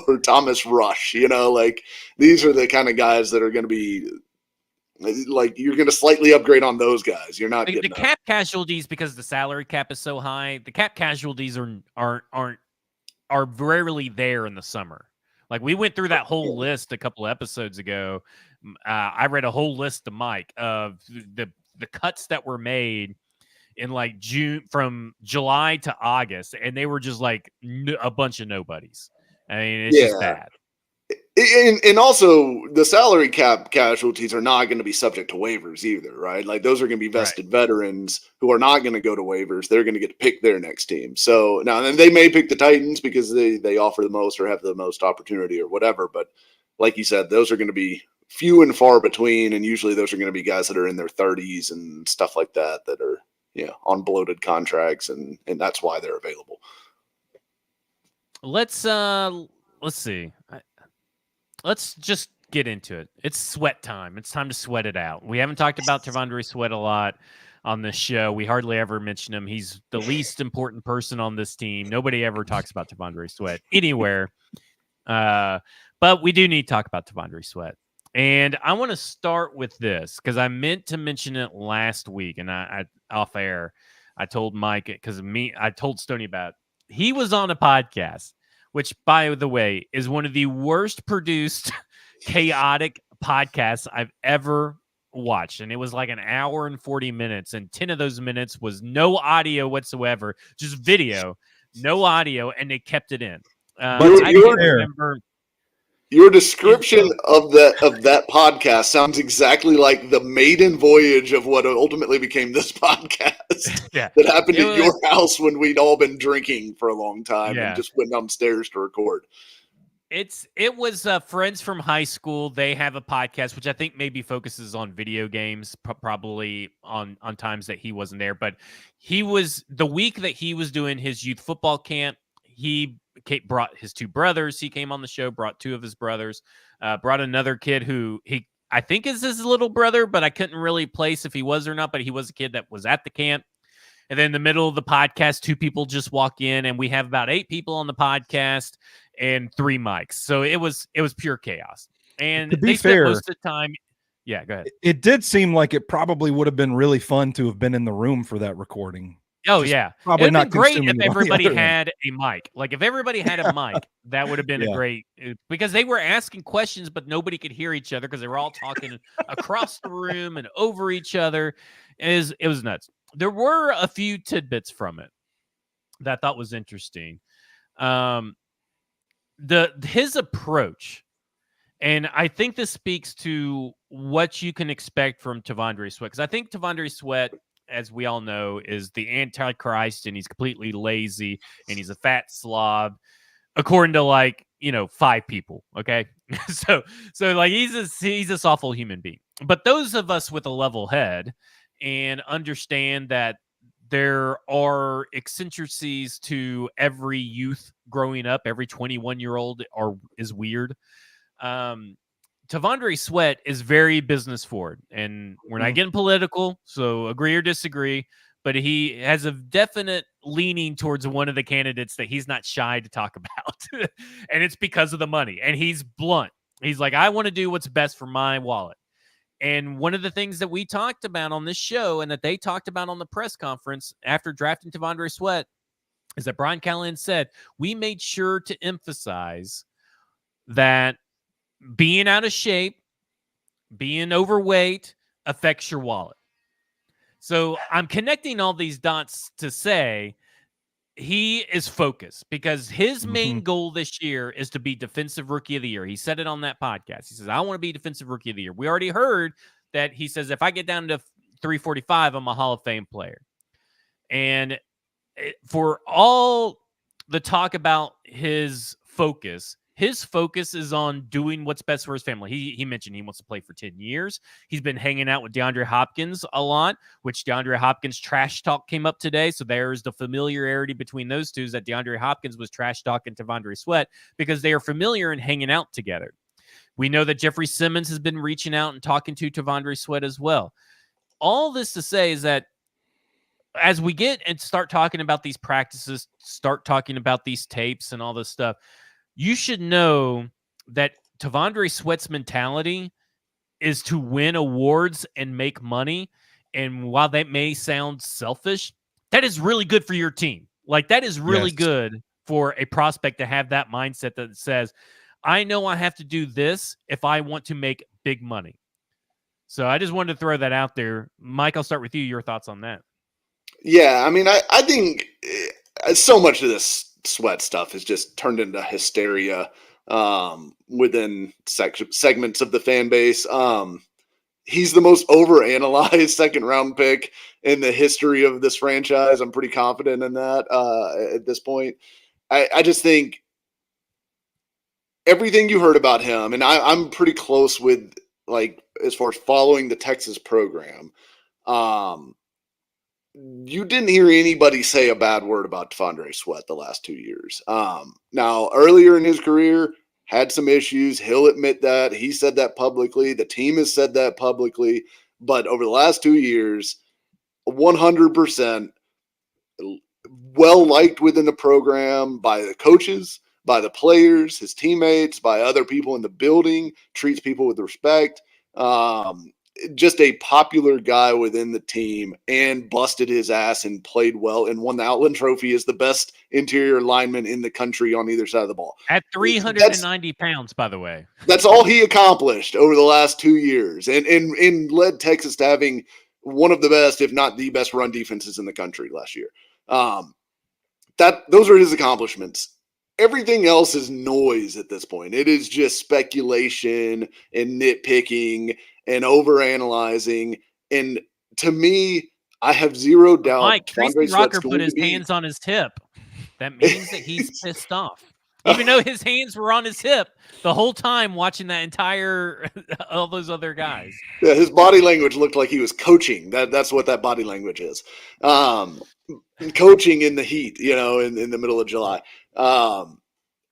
or Thomas Rush. Like these are the kind of guys that are going to be like you're going to slightly upgrade on those guys. You're not The getting cap casualties, because the salary cap is so high, the cap casualties are rarely there in the summer. Like we went through that whole list a couple episodes ago. I read a whole list to Mike of the cuts that were made in like June from July to August, and they were just like a bunch of nobodies. I mean, it's just bad. And also the salary cap casualties are not going to be subject to waivers either, right? Like those are going to be vested veterans who are not going to go to waivers. They're going to get to pick their next team. So now then they may pick the Titans because they offer the most or have the most opportunity or whatever. But like you said, those are going to be few and far between. And usually those are going to be guys that are in their 30s and stuff like that are, on bloated contracts. And that's why they're available. Let's see. Let's just get into it. It's sweat time. It's time to sweat it out. We haven't talked about T'Vondre Sweat a lot on this show. We hardly ever mention him. He's the least important person on this team. Nobody ever talks about T'Vondre Sweat anywhere. But we do need to talk about T'Vondre Sweat. And I want to start with this because I meant to mention it last week, and I off air, I told Mike I told Stoney about it. He was on a podcast, which, by the way, is one of the worst produced, chaotic podcasts I've ever watched. And it was like an hour and 40 minutes, and 10 of those minutes was no audio whatsoever, just video, no audio, and they kept it in. I can't remember. Your description of that podcast sounds exactly like the maiden voyage of what ultimately became this podcast that happened at your house when we'd all been drinking for a long time and just went downstairs to record. It was friends from high school. They have a podcast, which I think maybe focuses on video games, probably on times that he wasn't there. But he was the week that he was doing his youth football camp. He brought his two brothers. He came on the show, brought two of his brothers, brought another kid who I think is his little brother, but I couldn't really place if he was or not, but he was a kid that was at the camp. And then in the middle of the podcast, two people just walk in, and we have about 8 people on the podcast and 3 mics. So it was pure chaos. And to be fair, most of the time, yeah, go ahead. It did seem like it probably would have been really fun to have been in the room for that recording. Oh, yeah. Probably not great if everybody had a mic. Like, if everybody had a mic, that would have been a great... Because they were asking questions, but nobody could hear each other because they were all talking across the room and over each other. It was nuts. There were a few tidbits from it that I thought was interesting. His approach, and I think this speaks to what you can expect from T'Vondre Sweat, because I think T'Vondre Sweat, as we all know, is the Antichrist, and he's completely lazy, and he's a fat slob, according to 5 people. Okay, so like he's this awful human being. But those of us with a level head and understand that there are eccentricities to every youth growing up, every 21-year-old is weird. T'Vondre Sweat is very business forward, and we're not getting political, so agree or disagree, but he has a definite leaning towards one of the candidates that he's not shy to talk about. And it's because of the money. And he's blunt. He's like, I want to do what's best for my wallet. And one of the things that we talked about on this show and that they talked about on the press conference after drafting T'Vondre Sweat is that Brian Callahan said, we made sure to emphasize that being out of shape, being overweight affects your wallet. So I'm connecting all these dots to say he is focused because his main goal this year is to be Defensive Rookie of the Year. He said it on that podcast. He says, I want to be Defensive Rookie of the Year. We already heard that he says, if I get down to 345, I'm a Hall of Fame player. And for all the talk about his focus is on doing what's best for his family. He mentioned he wants to play for 10 years. He's been hanging out with DeAndre Hopkins a lot, which DeAndre Hopkins trash talk came up today. So there's the familiarity between those two, is that DeAndre Hopkins was trash talking T'Vondre Sweat because they are familiar and hanging out together. We know that Jeffrey Simmons has been reaching out and talking to T'Vondre Sweat as well. All this to say is that as we get and start talking about these practices, start talking about these tapes and all this stuff, you should know that T'Vondre Sweat's mentality is to win awards and make money. And while that may sound selfish, that is really good for your team. Like, that is really good for a prospect to have that mindset that says, I know I have to do this if I want to make big money. So I just wanted to throw that out there. Mike, I'll start with you. Your thoughts on that? Yeah, I mean, I think so much of this Sweat stuff has just turned into hysteria within segments of the fan base. He's the most overanalyzed second-round pick in the history of this franchise. I'm pretty confident in that at this point. I just think everything you heard about him, and I'm pretty close with, like, as far as following the Texas program, you didn't hear anybody say a bad word about T'Vondre Sweat the last 2 years. Now, earlier in his career, had some issues. He'll admit that. He said that publicly. The team has said that publicly. But over the last 2 years, 100% well-liked within the program by the coaches, by the players, his teammates, by other people in the building, treats people with respect. Just a popular guy within the team, and busted his ass and played well and won the Outland Trophy as the best interior lineman in the country on either side of the ball. At 390 pounds, by the way. That's all he accomplished over the last 2 years and led Texas to having one of the best, if not the best, run defenses in the country last year. Those are his accomplishments. Everything else is noise at this point. It is just speculation and nitpicking and overanalyzing. And to me, I have zero doubt. Mike, Tracy Rocker put his hands on his hip. That means that he's pissed off. Even though his hands were on his hip the whole time watching that entire, all those other guys. Yeah, his body language looked like he was coaching. That's what that body language is. Coaching in the heat, in the middle of July.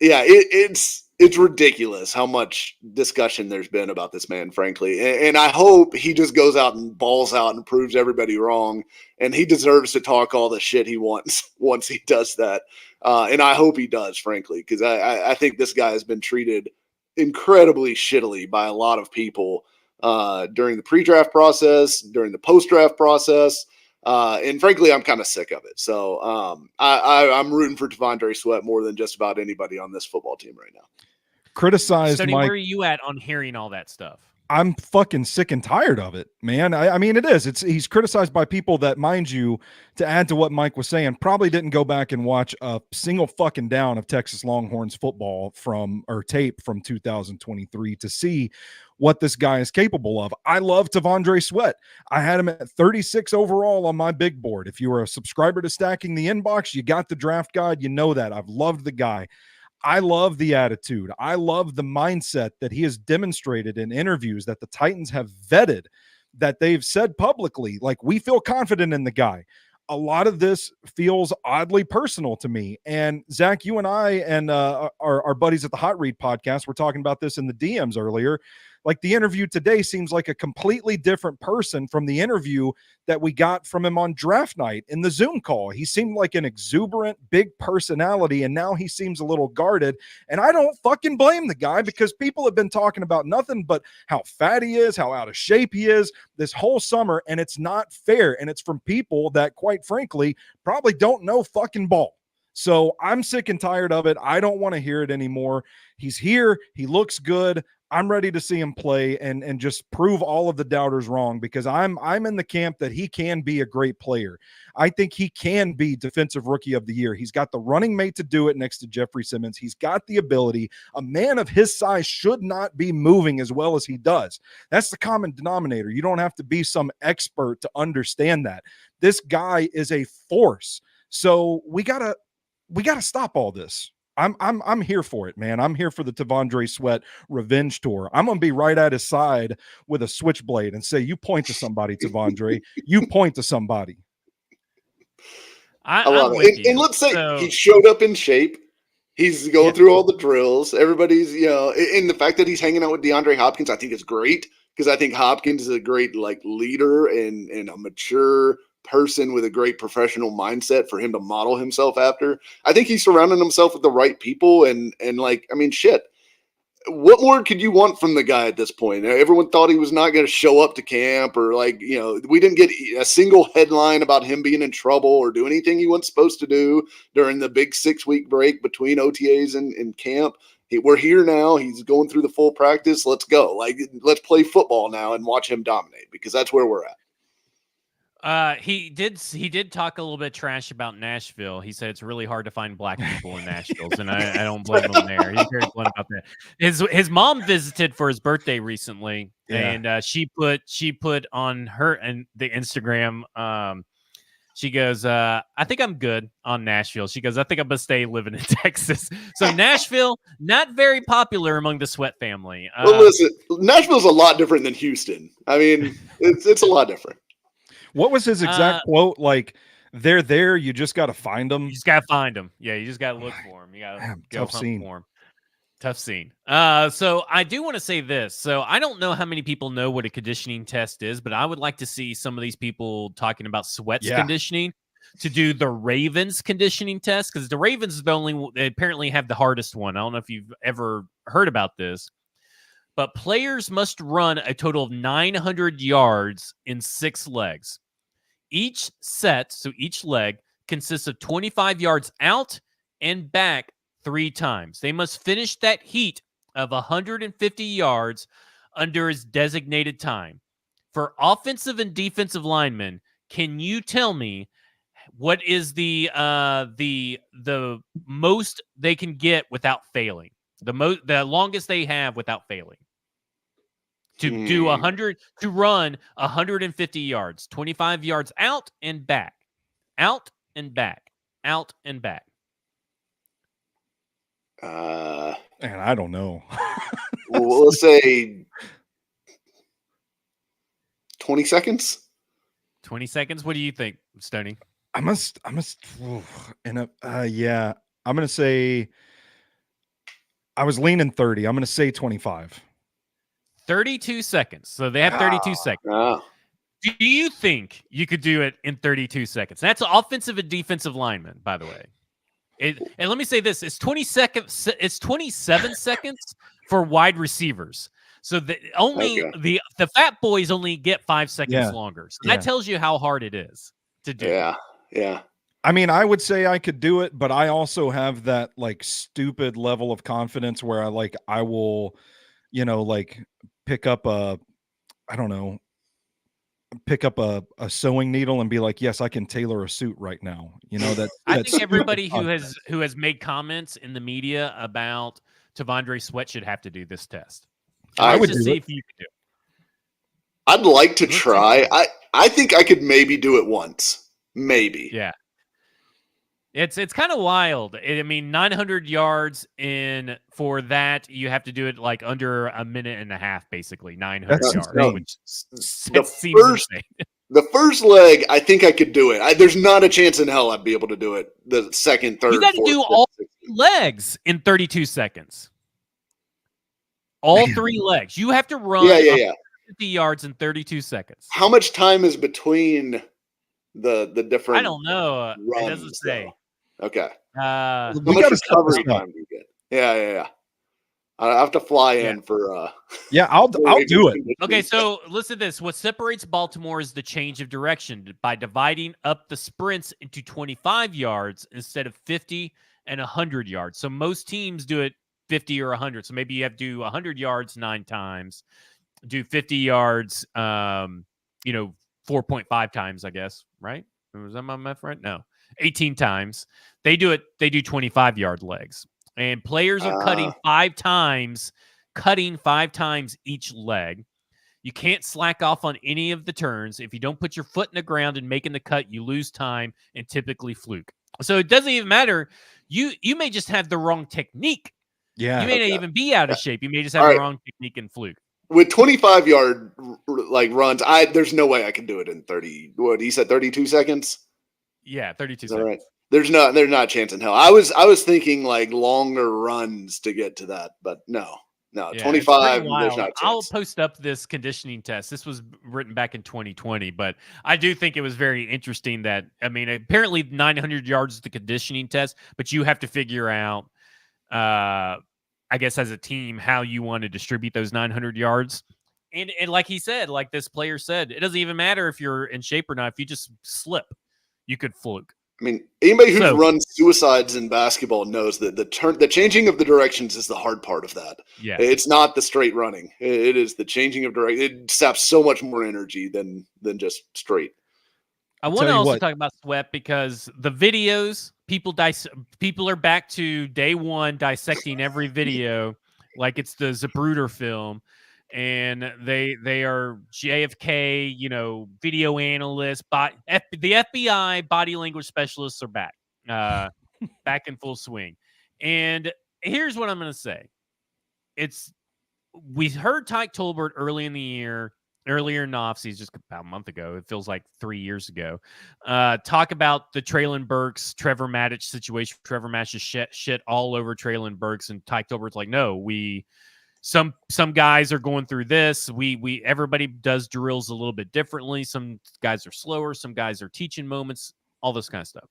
It's ridiculous how much discussion there's been about this man, frankly. And I hope he just goes out and balls out and proves everybody wrong. And he deserves to talk all the shit he wants once he does that. And I hope he does, frankly, because I think this guy has been treated incredibly shittily by a lot of people during the pre-draft process, during the post-draft process. And frankly, I'm kind of sick of it. So I'm rooting for T'Vondre Sweat more than just about anybody on this football team right now. Criticized Sonny, Mike. where are you at on hearing all that stuff? I'm fucking sick and tired of it, man. I mean, it is. He's criticized by people that, mind you, to add to what Mike was saying, probably didn't go back and watch a single fucking down of Texas Longhorns football tape from 2023 to see what this guy is capable of. I love T'Vondre Sweat. I had him at 36 overall on my big board. If you were a subscriber to Stacking the Inbox, you got the draft guide. You know that. I've loved the guy. I love the attitude. I love the mindset that he has demonstrated in interviews that the Titans have vetted, that they've said publicly, like, we feel confident in the guy. A lot of this feels oddly personal to me. And Zach, you and I and our buddies at the Hot Read podcast were talking about this in the DMs earlier. Like, the interview today seems like a completely different person from the interview that we got from him on draft night in the Zoom call. He seemed like an exuberant, big personality, and now he seems a little guarded. And I don't fucking blame the guy, because people have been talking about nothing but how fat he is, how out of shape he is this whole summer, and it's not fair. And it's from people that, quite frankly, probably don't know fucking ball. So I'm sick and tired of it. I don't want to hear it anymore. He's here. He looks good. I'm ready to see him play and just prove all of the doubters wrong, because I'm in the camp that he can be a great player. I think he can be Defensive Rookie of the Year. He's got the running mate to do it next to Jeffrey Simmons. He's got the ability. A man of his size should not be moving as well as he does. That's the common denominator. You don't have to be some expert to understand that. This guy is a force. So we gotta stop all this. I'm here for it, man. I'm here for the T'Vondre Sweat revenge tour. I'm going to be right at his side with a switchblade and say, you point to somebody, T'Vondre. You point to somebody. I love it. And let's say he showed up in shape. He's going through all the drills. Everybody's, and the fact that he's hanging out with DeAndre Hopkins, I think is great, because I think Hopkins is a great leader and a mature person with a great professional mindset for him to model himself after. I think he's surrounding himself with the right people, and like, I mean, shit. What more could you want from the guy at this point? Everyone thought he was not going to show up to camp, or like, you know, we didn't get a single headline about him being in trouble or do anything he wasn't supposed to do during the big 6-week break between OTAs and camp. We're here now. He's going through the full practice. Let's go. Like, let's play football now and watch him dominate, because that's where we're at. He did talk a little bit trash about Nashville. He said it's really hard to find black people in Nashville, and I don't blame him there. He's very blunt about that. His mom visited for his birthday recently, and she put on her and the Instagram. She goes, I think I'm good on Nashville. She goes, I think I'm gonna stay living in Texas. So Nashville, not very popular among the Sweat family. Well, listen, Nashville's a lot different than Houston. I mean, it's a lot different. What was his exact quote? Like, they're there. You just got to find them. You just got to find them. Yeah, you just got to look for them. You got to go tough hunt scene. for them. Tough scene. So I do want to say this. So I don't know how many people know what a conditioning test is, but I would like to see some of these people talking about Sweat's conditioning to do the Ravens conditioning test, because the Ravens is the only, they apparently have the hardest one. I don't know if you've ever heard about this, but players must run a total of 900 yards in 6 legs. Each set, so each leg, consists of 25 yards out and back 3 times. They must finish that heat of 150 yards under his designated time. For offensive and defensive linemen, can you tell me what is the most they can get without failing? The longest they have without failing. To do 100, to run 150 yards, 25 yards out and back, out and back, out and back. And I don't know. Well, let's say 20 seconds. 20 seconds. What do you think, Stoney? I'm gonna say, I was leaning 30. I'm gonna say 25. 32 seconons. So they have 32 seconds. Do you think you could do it in 32 seconds? That's offensive and defensive linemen, by the way. And let me say this: it's 27 seconds for wide receivers. So the fat boys only get 5 seconds longer. So that tells you how hard it is to do. Yeah. I mean, I would say I could do it, but I also have that like stupid level of confidence where I will, pick up a sewing needle and be like, yes, I can tailor a suit right now. I think everybody who has made comments in the media about T'Vondre Sweat should have to do this test. I would see if you can do it. I'd like to try. I think I could maybe do it once. Maybe. Yeah. It's kind of wild. 900 yards for that, you have to do it like under a minute and a half, basically 900 yards, which seems insane. The first leg, I think I could do it. There's not a chance in hell I'd be able to do it. The second, third, you got to do all 3 legs in 32 seconds. All 3 legs. You have to run 50 yards in 32 seconds. How much time is between the different? I don't know. It doesn't say. Okay. How much recovery time do you get? Yeah. I have to fly in for. I'll do it. Okay, so listen to this. What separates Baltimore is the change of direction by dividing up the sprints into 25 yards instead of 50 and 100 yards. So most teams do it 50 or 100. So maybe you have to do 100 yards 9 times, do 50 yards, 4.5 times, I guess, right? Was that my math right? No. 18 times. They do 25-yard legs. And players are cutting 5 times each leg. You can't slack off on any of the turns. If you don't put your foot in the ground and making the cut, you lose time and typically fluke. So it doesn't even matter. You may just have the wrong technique. Yeah. You may not even be out of shape. You may just have the wrong technique and fluke. With 25-yard runs, there's no way I can do it in 30. What he said, 32 seconds. Yeah, 32 seconds. Right. There's not a chance in hell. I was thinking like longer runs to get to that, but no. No, Yeah, it's 25, pretty there's wild. not a I'll chance. post up this conditioning test. This was written back in 2020, but I do think it was very interesting that, I mean, apparently 900 yards is the conditioning test, but you have to figure out, I guess, as a team, how you want to distribute those 900 yards. And like he said, like this player said, it doesn't even matter if you're in shape or not. If you just slip, you could fluke. I mean, anybody who's So- run suicides in basketball knows that the changing of the directions is the hard part of that. Yeah. It's not the straight running. It is the changing of direction. It saps so much more energy than just straight. I want tell to you also what. talk about Sweat because the videos, people are back to day one dissecting every video like it's the Zapruder film, and they are JFK, video analysts, the FBI body language specialists are back, back in full swing. And here's what I'm going to say: we heard Tyke Tolbert earlier in the offseason, just about a month ago. It feels like 3 years ago. Talk about the Traylon Burks, Trevor Maddich situation. Trevor Maddich is shit all over Traylon Burks, and Tyke Tolbert's like, no, some guys are going through this. Everybody does drills a little bit differently. Some guys are slower. Some guys are teaching moments. All this kind of stuff.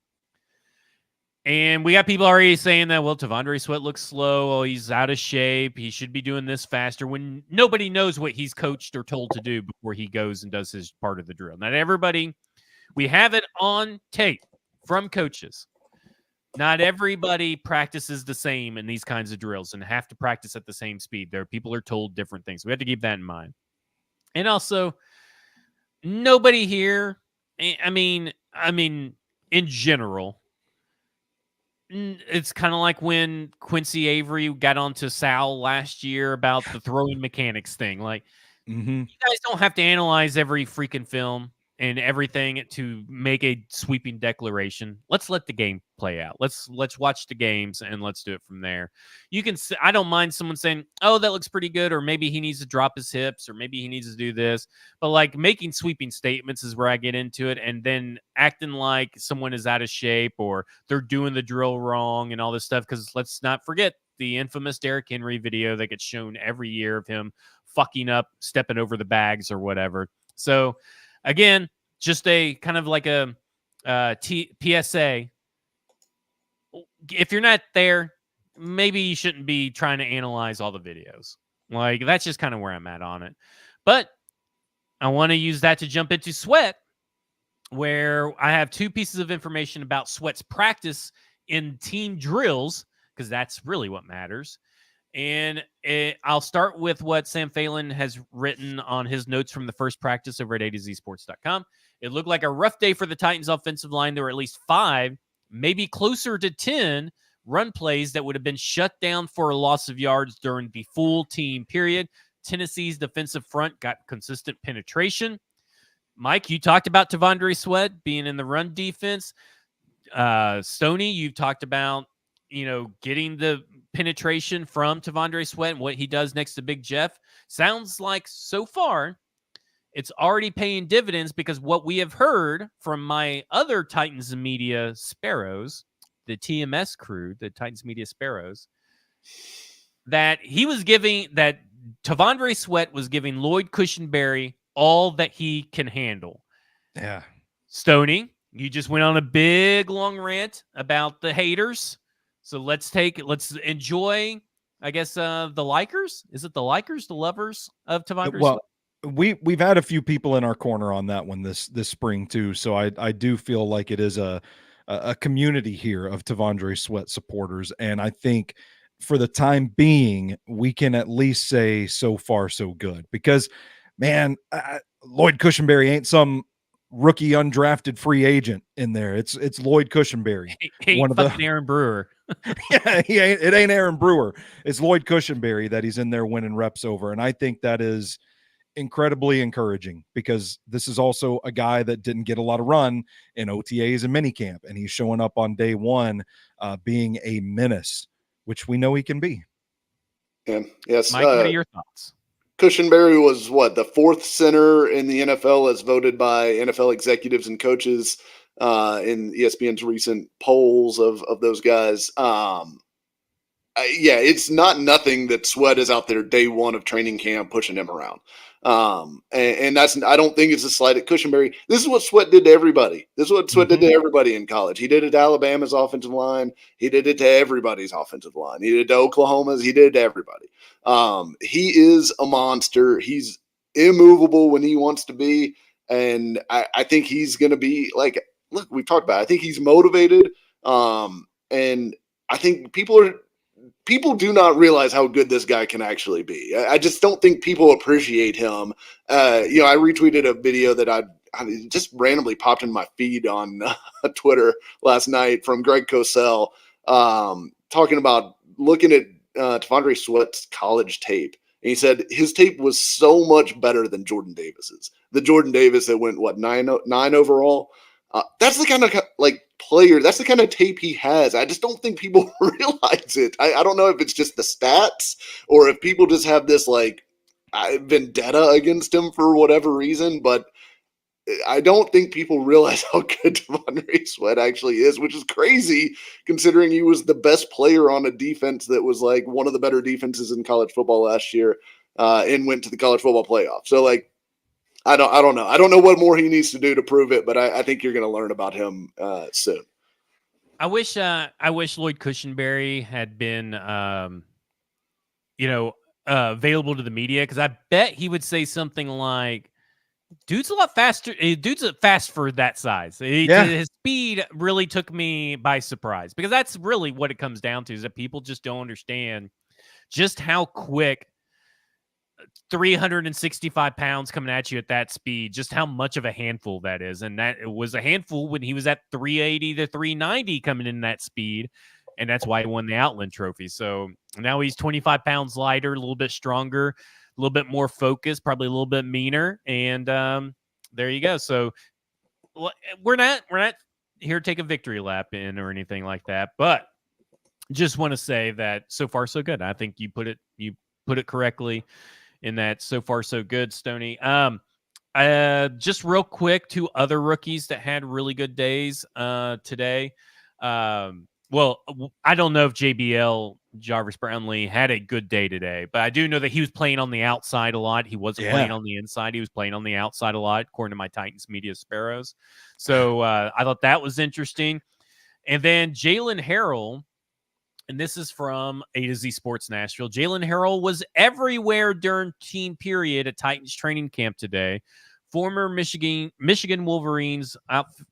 And we got people already saying that, well, T'Vondre Sweat looks slow. Oh, he's out of shape. He should be doing this faster, when nobody knows what he's coached or told to do before he goes and does his part of the drill. Not everybody, we have it on tape from coaches. Not everybody practices the same in these kinds of drills and have to practice at the same speed. People are told different things. We have to keep that in mind. And also, nobody here, I mean, in general, it's kind of like when Quincy Avery got onto Sal last year about the throwing mechanics thing. Like, you guys don't have to analyze every freaking film and everything to make a sweeping declaration. Let's let the game play out. Let's watch the games and let's do it from there. I don't mind someone saying, oh, that looks pretty good, or maybe he needs to drop his hips, or maybe he needs to do this. But like making sweeping statements is where I get into it, and then acting like someone is out of shape or they're doing the drill wrong and all this stuff. Because let's not forget the infamous Derrick Henry video that gets shown every year of him fucking up, stepping over the bags or whatever. So again, just a kind of like a PSA. If you're not there, maybe you shouldn't be trying to analyze all the videos. Like, that's just kind of where I'm at on it. But I want to use that to jump into Sweat, where I have two pieces of information about Sweat's practice in team drills, because that's really what matters. And I'll start with what Sam Phelan has written on his notes from the first practice over at A2ZSports.com. It looked like a rough day for the Titans offensive line. There were at least 5, maybe closer to 10 run plays that would have been shut down for a loss of yards during the full team period. Tennessee's defensive front got consistent penetration. Mike, you talked about T'Vondre Sweat being in the run defense. Stoney, you've talked about, getting the penetration from T'Vondre Sweat and what he does next to Big Jeff. Sounds like so far it's already paying dividends, because what we have heard from my other Titans media sparrows, the TMS crew, the Titans media sparrows, that T'Vondre Sweat was giving Lloyd Cushenberry all that he can handle. Yeah. Stoney, you just went on a big long rant about the haters. So let's enjoy, I guess, the likers. Is it the likers, the lovers of T'Vondre Sweat? We've had a few people in our corner on that one this spring too. So I do feel like it is a community here of T'Vondre Sweat supporters. And I think for the time being, we can at least say so far so good, because man, Lloyd Cushenberry ain't some rookie undrafted free agent in there. It's Lloyd Cushenberry. One of the Aaron Brewer. Yeah, it ain't Aaron Brewer. It's Lloyd Cushenberry that he's in there winning reps over. And I think that is incredibly encouraging, because this is also a guy that didn't get a lot of run in OTAs and minicamp, and he's showing up on day one being a menace, which we know he can be. Yeah. Yes. Mike, what are your thoughts? Cushenberry was the 4th center in the NFL as voted by NFL executives and coaches in ESPN's recent polls of those guys. yeah, it's not nothing that Sweat is out there day one of training camp pushing him around. And that's, I don't think it's a slight at Cushenberry. This is what Sweat did to everybody. This is what Sweat did to everybody in college. He did it to Alabama's offensive line. He did it to everybody's offensive line. He did it to Oklahoma's. He did it to everybody. He is a monster. He's immovable when he wants to be. And I think he's going to be like, look, we've talked about it. I think he's motivated. And I think people do not realize how good this guy can actually be. I just don't think people appreciate him. I retweeted a video that I just randomly popped in my feed on Twitter last night from Greg Cosell, talking about looking at T'Vondre Sweat's college tape. And he said his tape was so much better than Jordan Davis's. The Jordan Davis that went, nine overall? That's the kind of player, that's the kind of tape he has. I just don't think people realize it. I don't know if it's just the stats or if people just have this vendetta against him for whatever reason, but I don't think people realize how good T'Vondre Sweat actually is, which is crazy considering he was the best player on a defense that was one of the better defenses in college football last year, and went to the college football playoff. So I don't know. I don't know what more he needs to do to prove it, but I think you're going to learn about him soon. I wish Lloyd Cushenberry had been, available to the media, because I bet he would say something like, "Dude's a lot faster. Dude's fast for that size. His speed really took me by surprise," because that's really what it comes down to, is that people just don't understand just how quick 365 pounds coming at you at that speed, just how much of a handful that is. And that it was a handful when he was at 380 to 390 coming in that speed. And that's why he won the Outland Trophy. So now he's 25 pounds lighter, a little bit stronger, a little bit more focused, probably a little bit meaner. And there you go. So we're not here to take a victory lap in or anything like that. But just want to say that so far so good. I think you put it correctly in that so far so good, Stoney. Just real quick, 2 other rookies that had really good days today. Well, I don't know if JBL, Jarvis Brownlee, had a good day today, but I do know that he was playing on the outside a lot. He wasn't playing on the inside. He was playing on the outside a lot, according to my Titans media sparrows. So I thought that was interesting. And then Jalen Harrell, and this is from A to Z Sports Nashville. Jalen Harrell was everywhere during team period at Titans training camp today. Former Michigan Wolverines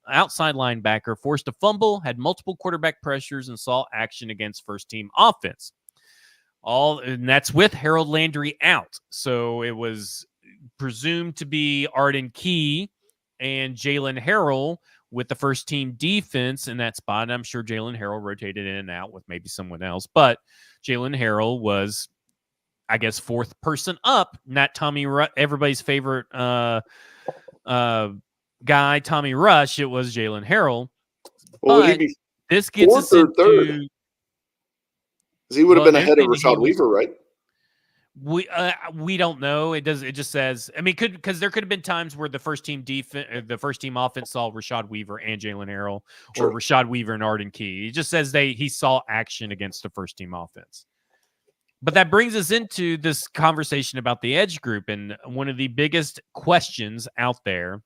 outside linebacker forced a fumble, had multiple quarterback pressures, and saw action against first-team offense. And that's with Harold Landry out. So it was presumed to be Arden Key and Jalen Harrell with the first-team defense in that spot. And I'm sure Jalen Harrell rotated in and out with maybe someone else. But Jalen Harrell was, I guess, 4th person up, not everybody's favorite guy, Tommy Rush. It was Jalen Harrell. Well, but this gets us into third. He would have been ahead of Rashad Weaver, right? We don't know. It just says. I mean, because there could have been times where the first team offense saw Rashad Weaver and Jalen Harrell, or Rashad Weaver and Arden Key. It just says he saw action against the first team offense. But that brings us into this conversation about the edge group, and one of the biggest questions out there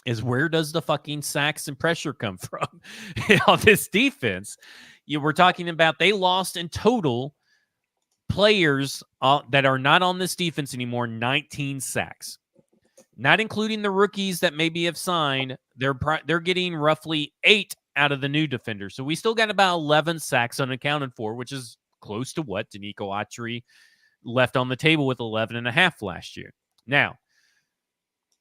is, where does the fucking sacks and pressure come from on this defense? We're talking about they lost in total players that are not on this defense anymore, 19 sacks. Not including the rookies that maybe have signed. They're getting roughly 8 out of the new defenders. So we still got about 11 sacks unaccounted for, which is close to what Danico Autry left on the table with 11.5 last year. Now,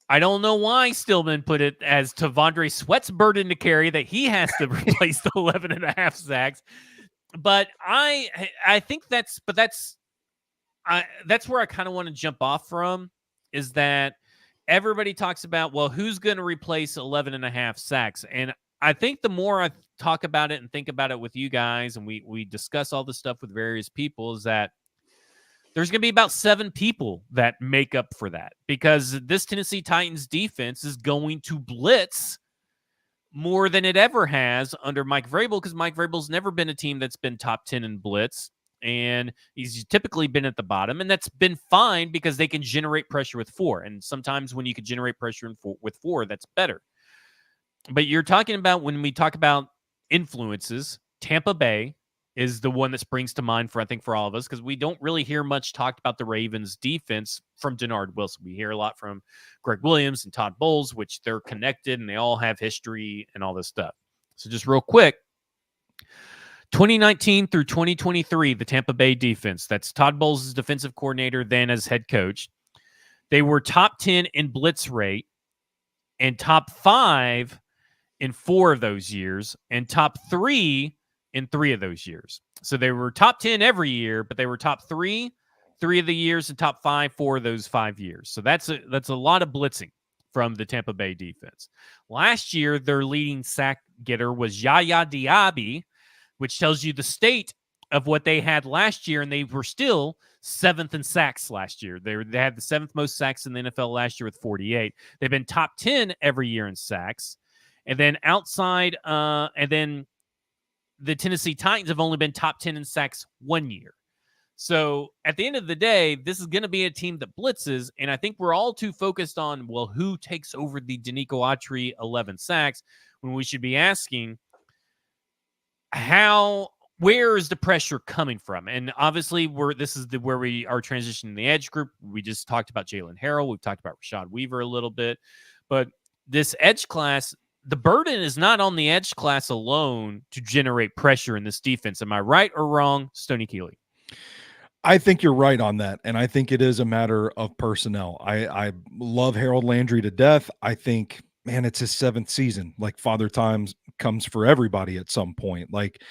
I don't know why Stillman put it as T'Vondre Sweat's burden to carry, that he has to replace the 11.5 sacks. But I think that's where I kind of want to jump off from, is that everybody talks about, well, who's going to replace 11.5 sacks? And I think the more I talk about it and think about it with you guys, and we discuss all this stuff with various people, is that there's going to be about 7 people that make up for that, because this Tennessee Titans defense is going to blitz more than it ever has under Mike Vrabel, because Mike Vrabel's never been a team that's been top 10 in blitz. and he's typically been at the bottom, and that's been fine because they can generate pressure with 4. And sometimes when you can generate pressure with 4, that's better. But you're talking about, when we talk about influences, Tampa Bay is the one that springs to mind for, I think, for all of us, because we don't really hear much talked about the Ravens defense from Denard Wilson. We hear a lot from Greg Williams and Todd Bowles, which they're connected and they all have history and all this stuff. So just real quick, 2019 through 2023, the Tampa Bay defense, that's Todd Bowles' defensive coordinator, then as head coach, they were top 10 in blitz rate and top 5 in 4 of those years and top 3 in 3 of those years. So they were top 10 every year, but they were top 3 of the years and top 5 4 of those 5 years. So that's a lot of blitzing from the Tampa Bay defense. Last year, their leading sack getter was Yaya Diaby, which tells you the state of what they had last year, and they were still 7th in sacks last year. They had the 7th most sacks in the NFL last year with 48. They've been top 10 every year in sacks. And then the Tennessee Titans have only been top 10 in sacks 1 year. So at the end of the day, this is going to be a team that blitzes, and I think we're all too focused on, well, who takes over the Denico Autry 11 sacks, when we should be asking, where is the pressure coming from? And obviously, this is where we are transitioning the edge group. We just talked about Jalen Harrell. We've talked about Rashad Weaver a little bit. But this edge class, the burden is not on the edge class alone to generate pressure in this defense. Am I right or wrong, Stoney Keeley? I think you're right on that, and I think it is a matter of personnel. I love Harold Landry to death. I think, man, it's his 7th season. Like, Father Times comes for everybody at some point. Like,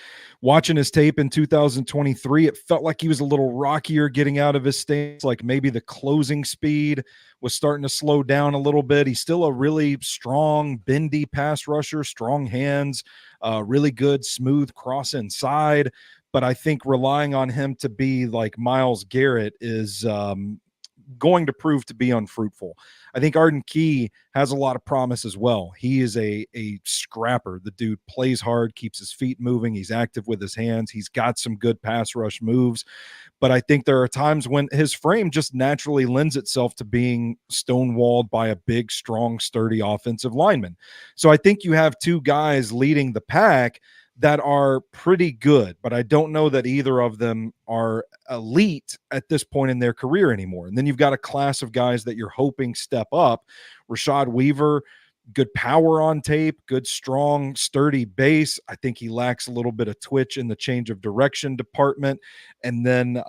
watching his tape in 2023, it felt like he was a little rockier getting out of his stance. Like, maybe the closing speed was starting to slow down a little bit. He's still a really strong, bendy pass rusher, strong hands, really good, smooth cross inside. But I think relying on him to be like Myles Garrett is going to prove to be unfruitful. I think Arden Key has a lot of promise as well. He is a scrapper. The dude plays hard, keeps his feet moving. He's active with his hands. He's got some good pass rush moves. But I think there are times when his frame just naturally lends itself to being stonewalled by a big, strong, sturdy offensive lineman. So I think you have 2 guys leading the pack that are pretty good, but I don't know that either of them are elite at this point in their career anymore. And then you've got a class of guys that you're hoping step up. Rashad Weaver, good power on tape, good, strong, sturdy base. I think he lacks a little bit of twitch in the change of direction department. And then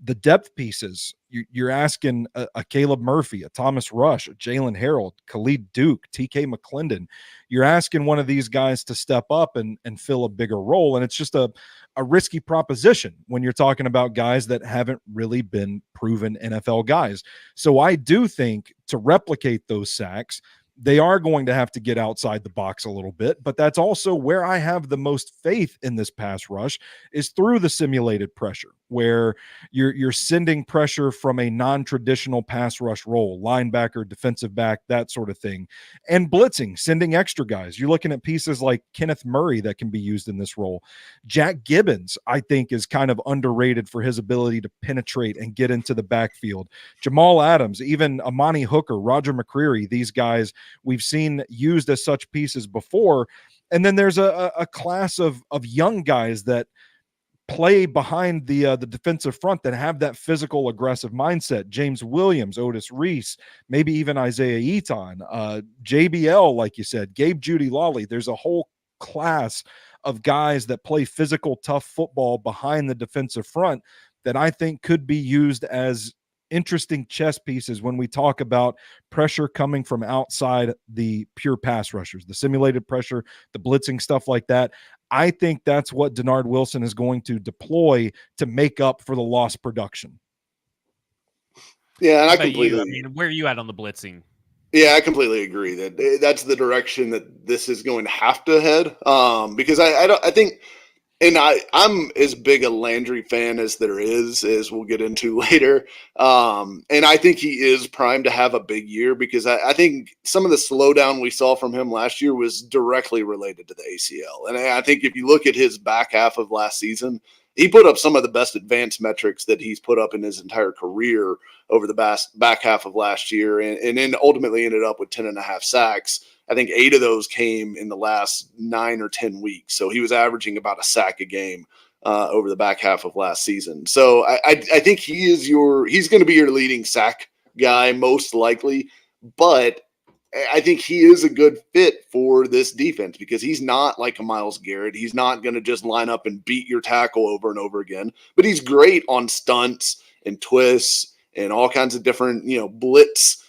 the depth pieces, you're asking a Caleb Murphy, a Thomas Rush, a Jalen Harrell, Khalid Duke, TK McClendon. You're asking one of these guys to step up and fill a bigger role. And it's just a risky proposition when you're talking about guys that haven't really been proven NFL guys. So I do think to replicate those sacks, they are going to have to get outside the box a little bit, but that's also where I have the most faith in this pass rush, is through the simulated pressure, where you're sending pressure from a non-traditional pass rush role, linebacker, defensive back, that sort of thing, and blitzing, sending extra guys. You're looking at pieces like Kenneth Murray that can be used in this role. Jack Gibbons, I think, is kind of underrated for his ability to penetrate and get into the backfield. Jamal Adams, even Amani Hooker, Roger McCreary, these guys we've seen used as such pieces before. And then there's a class of young guys that play behind the defensive front that have that physical, aggressive mindset. James Williams, Otis Reese, maybe even Isaiah Eaton, JBL, like you said, Gabe Judy Lawley. There's a whole class of guys that play physical, tough football behind the defensive front that I think could be used as interesting chess pieces when we talk about pressure coming from outside the pure pass rushers, the simulated pressure, the blitzing, stuff like that. I think that's what Denard Wilson is going to deploy to make up for the lost production. Yeah, and where are you at on the blitzing? Yeah, I completely agree that that's the direction that this is going to have to head. Because I think. And I'm as big a Landry fan as there is, as we'll get into later. And I think he is primed to have a big year, because I think some of the slowdown we saw from him last year was directly related to the ACL. And I think if you look at his back half of last season, he put up some of the best advanced metrics that he's put up in his entire career over the back half of last year, and then ultimately ended up with 10.5 sacks. I think 8 of those came in the last 9 or 10 weeks. So he was averaging about a sack a game over the back half of last season. So I think he's going to be your leading sack guy most likely, but I think he is a good fit for this defense because he's not like a Myles Garrett. He's not going to just line up and beat your tackle over and over again, but he's great on stunts and twists and all kinds of different, blitz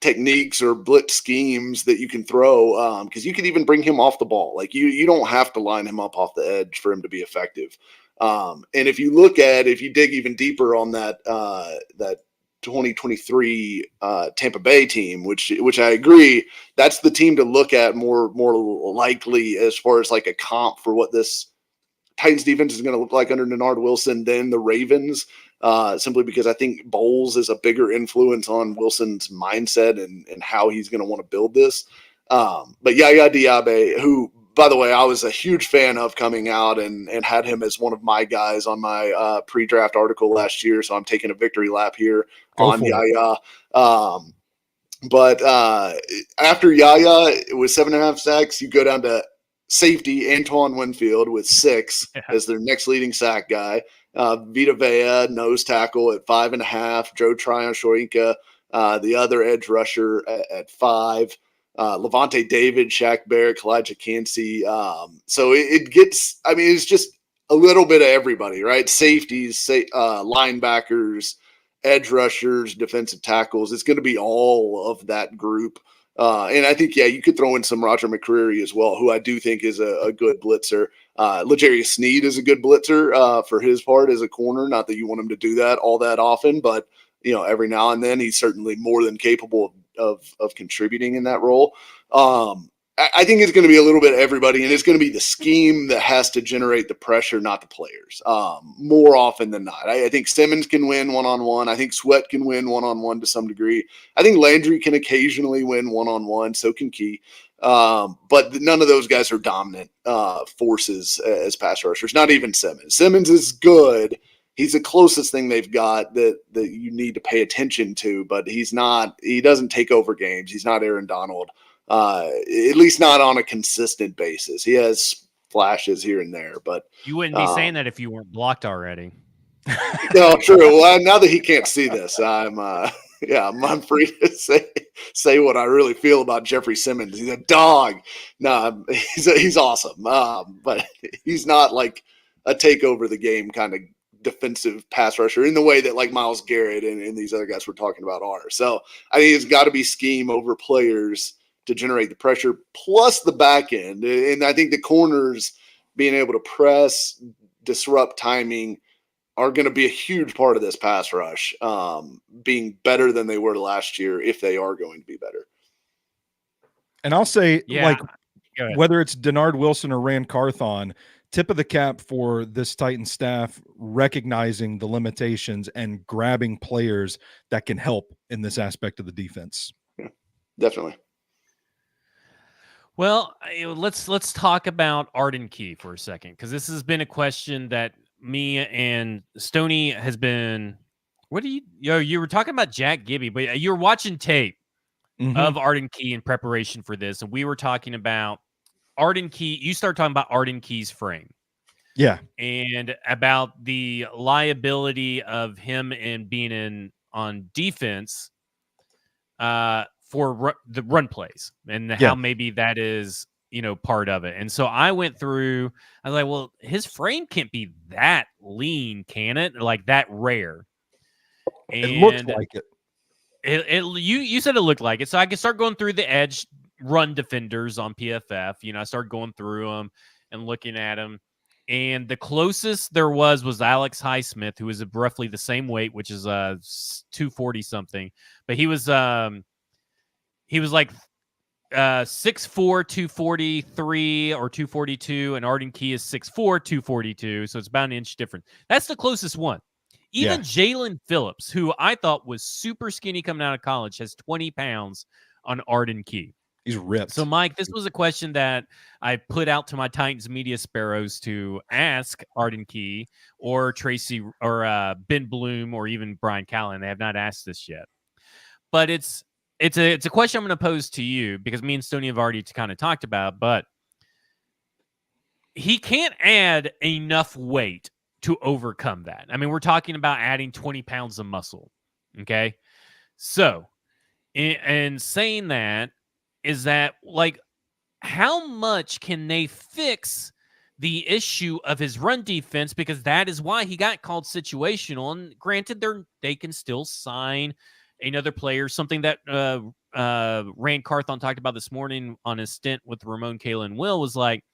techniques or blitz schemes that you can throw. Because you could even bring him off the ball. Like you don't have to line him up off the edge for him to be effective. And if you dig even deeper on that 2023 Tampa Bay team, which I agree, that's the team to look at more likely as far as like a comp for what this Titans defense is going to look like under Denard Wilson than the Ravens, simply because I think Bowles is a bigger influence on Wilson's mindset and how he's going to want to build this. But Yaya Diaby, who, by the way, I was a huge fan of coming out and had him as one of my guys on my pre-draft article last year. So I'm taking a victory lap here on Yaya. But after Yaya, it was 7.5 sacks. You go down to safety Antoine Winfield with 6 as their next leading sack guy. Vita Vea, nose tackle at 5.5. Joe Tryon-Shoyinka, the other edge rusher at 5. Levante David, Shaq Barrett, Elijah Cansey. So it gets, it's just a little bit of everybody, right? Safeties, linebackers, edge rushers, defensive tackles. It's going to be all of that group. And I think, you could throw in some Roger McCreary as well, who I do think is a good blitzer. L'Jarius Sneed is a good blitzer for his part as a corner. Not that you want him to do that all that often, but every now and then he's certainly more than capable of contributing in that role. I think it's going to be a little bit of everybody, and it's going to be the scheme that has to generate the pressure, not the players, more often than not. I think Simmons can win one-on-one. I think Sweat can win one-on-one to some degree. I think Landry can occasionally win one-on-one, so can Key. But none of those guys are dominant forces as pass rushers, not even Simmons. Simmons is good. He's the closest thing they've got that you need to pay attention to, but he doesn't take over games. He's not Aaron Donald. At least not on a consistent basis. He has flashes here and there, but you wouldn't be saying that if you weren't blocked already. No, true. Well, now that he can't see this, I'm free to say what I really feel about Jeffrey Simmons. He's a dog. No, he's awesome. But he's not like a take over the game kind of defensive pass rusher in the way that like Myles Garrett and these other guys we're talking about are. So I think it's got to be scheme over players to generate the pressure, plus the back end. And I think the corners being able to press, disrupt timing are going to be a huge part of this pass rush, being better than they were last year if they are going to be better. And I'll say, whether it's Denard Wilson or Rand Carthon, tip of the cap for this Titan staff recognizing the limitations and grabbing players that can help in this aspect of the defense. Yeah, definitely. Well, let's talk about Arden Key for a second, because this has been a question that me and Stoney has been. What do you were talking about Jack Gibby, but you were watching tape of Arden Key in preparation for this, and we were talking about Arden Key. You started talking about Arden Key's frame, and about the liability of him and being on defense. For the run plays and how maybe that is, part of it. And so I went through, I was like, well, his frame can't be that lean, can it? Like that rare. And it looked like it. You said it looked like it. So I could start going through the edge run defenders on PFF. I started going through them and looking at them. And the closest there was Alex Highsmith, who was roughly the same weight, which is 240 something. But he was like 6'4", 243 or 242, and Arden Key is 6'4", 242, so it's about an inch different. That's the closest one. Even Jalen Phillips, who I thought was super skinny coming out of college, has 20 pounds on Arden Key. He's ripped. So, Mike, this was a question that I put out to my Titans media sparrows to ask Arden Key or Tracy or Ben Bloom or even Brian Callen. They have not asked this yet, but it's a question I'm going to pose to you because me and Stoney have already kind of talked about. But he can't add enough weight to overcome that. I mean, we're talking about adding 20 pounds of muscle. Okay, so and saying that. Is that like how much can they fix the issue of his run defense? Because that is why he got called situational. And granted, they can still sign another player. Something that Rand Carthon talked about this morning on his stint with Ramon, Kayla, and Will was like,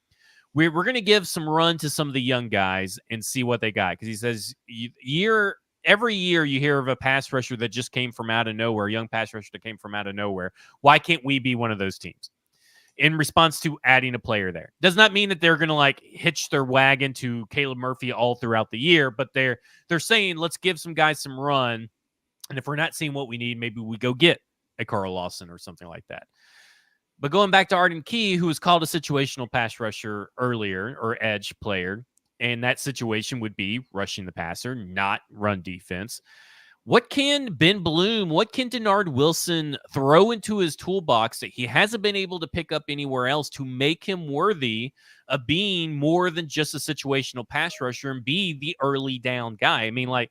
we're going to give some run to some of the young guys and see what they got. Because he says every year you hear of a pass rusher that just came from out of nowhere, a young pass rusher that came from out of nowhere. Why can't we be one of those teams? In response to adding a player there. Does not mean that they're going to like hitch their wagon to Caleb Murphy all throughout the year, but they're saying, let's give some guys some run. And if we're not seeing what we need, maybe we go get a Carl Lawson or something like that. But going back to Arden Key, who was called a situational pass rusher earlier or edge player, and that situation would be rushing the passer, not run defense. What can Ben Bloom, what can Denard Wilson throw into his toolbox that he hasn't been able to pick up anywhere else to make him worthy of being more than just a situational pass rusher and be the early down guy? I mean, like,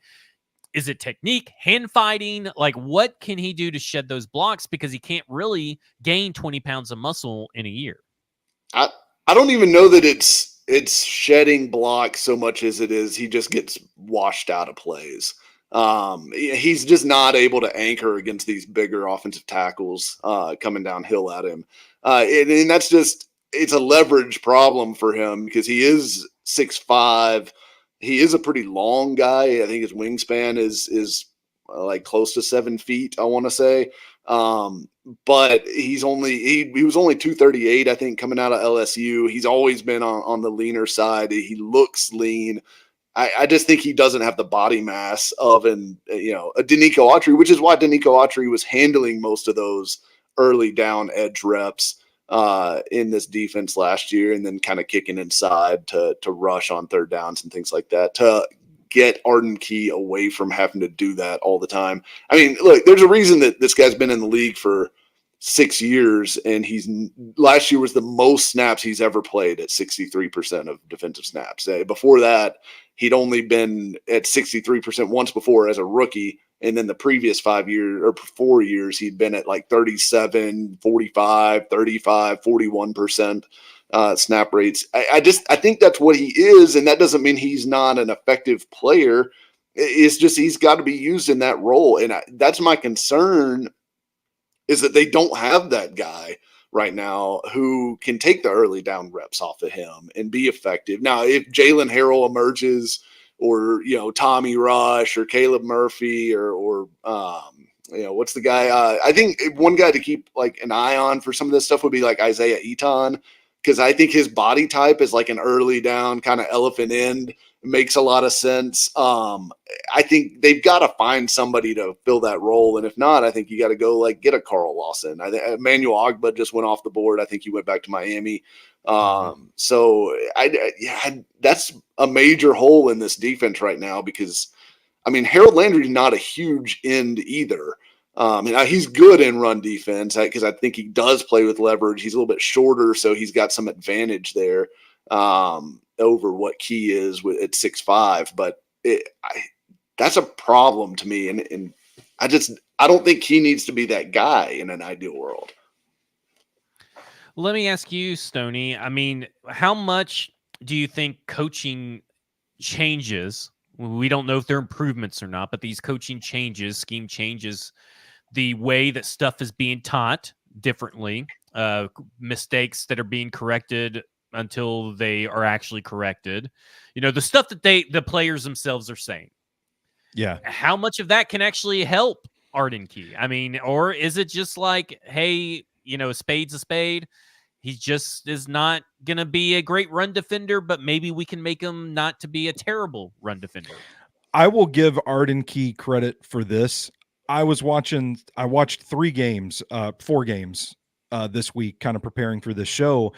is it technique, hand fighting? Like, what can he do to shed those blocks? Because he can't really gain 20 pounds of muscle in a year. I don't even know that it's shedding blocks so much as it is he just gets washed out of plays. He's just not able to anchor against these bigger offensive tackles coming downhill at him. And that's just, it's a leverage problem for him because he is 6'5". He is a pretty long guy. I think his wingspan is like close to 7 feet, I want to say. But he was only 238, I think, coming out of LSU. He's always been on the leaner side. He looks lean. I just think he doesn't have the body mass of a Denico Autry, which is why Denico Autry was handling most of those early down edge reps in this defense last year, and then kind of kicking inside to rush on third downs and things like that to get Arden Key away from having to do that all the time. I mean, look, there's a reason that this guy's been in the league for 6 years, and last year was the most snaps he's ever played at 63% of defensive snaps. Before that, he'd only been at 63% once before as a rookie. And then the previous 5 years or 4 years, he'd been at like 37, 45, 35, 41% snap rates. I think that's what he is. And that doesn't mean he's not an effective player. It's just, he's got to be used in that role. And that's my concern, is that they don't have that guy right now who can take the early down reps off of him and be effective. Now, if Jalen Harrell emerges, or, Tommy Rush or Caleb Murphy or what's the guy? I think one guy to keep like an eye on for some of this stuff would be like Isaiah Eaton, because I think his body type is like an early down kind of elephant end. It makes a lot of sense. I think they've got to find somebody to fill that role. And if not, I think you got to go like get a Carl Lawson. I think Emmanuel Ogbah just went off the board. I think he went back to Miami. So that's a major hole in this defense right now, because I mean, Harold Landry's not a huge end either. He's good in run defense because I think he does play with leverage. He's a little bit shorter, so he's got some advantage there over what Key is at 6'5". But that's a problem to me, and I don't think he needs to be that guy in an ideal world. Let me ask you, Stoney. I mean, how much do you think coaching changes? We don't know if they're improvements or not, but these coaching changes, scheme changes, the way that stuff is being taught differently, mistakes that are being corrected until they are actually corrected. The stuff that the players themselves are saying. Yeah. How much of that can actually help Arden Key? I mean, or is it just like, hey, a spade's a spade. He just is not going to be a great run defender, but maybe we can make him not to be a terrible run defender. I will give Arden Key credit for this. I watched 4 games this week, kind of preparing for this show.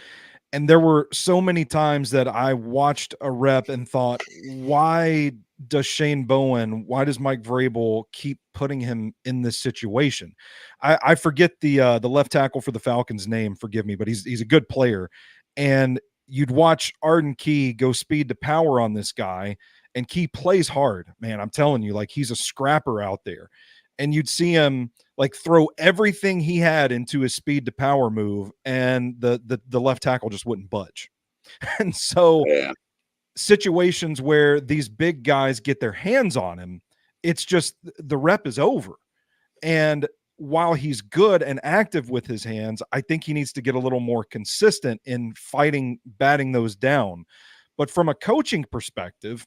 And there were so many times that I watched a rep and thought, why does why does Mike Vrabel keep putting him in this situation? I forget the left tackle for the Falcons name, forgive me, but he's a good player. And you'd watch Arden Key go speed to power on this guy, and Key plays hard, man. I'm telling you, like, he's a scrapper out there. And you'd see him like throw everything he had into his speed to power move, and the left tackle just wouldn't budge. And so situations where these big guys get their hands on him, it's just the rep is over. And while he's good and active with his hands, I think he needs to get a little more consistent in batting those down. But from a coaching perspective,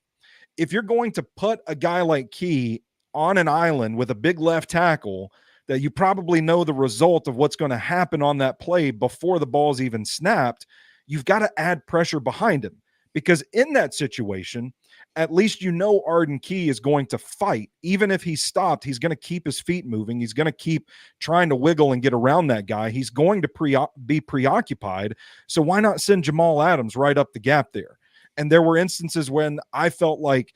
if you're going to put a guy like Key on an island with a big left tackle that you probably know the result of what's going to happen on that play before the ball's even snapped, you've got to add pressure behind him. Because in that situation, at least you know Arden Key is going to fight. Even if he's stopped, he's going to keep his feet moving. He's going to keep trying to wiggle and get around that guy. He's going to be preoccupied. So why not send Jamal Adams right up the gap there? And there were instances when I felt like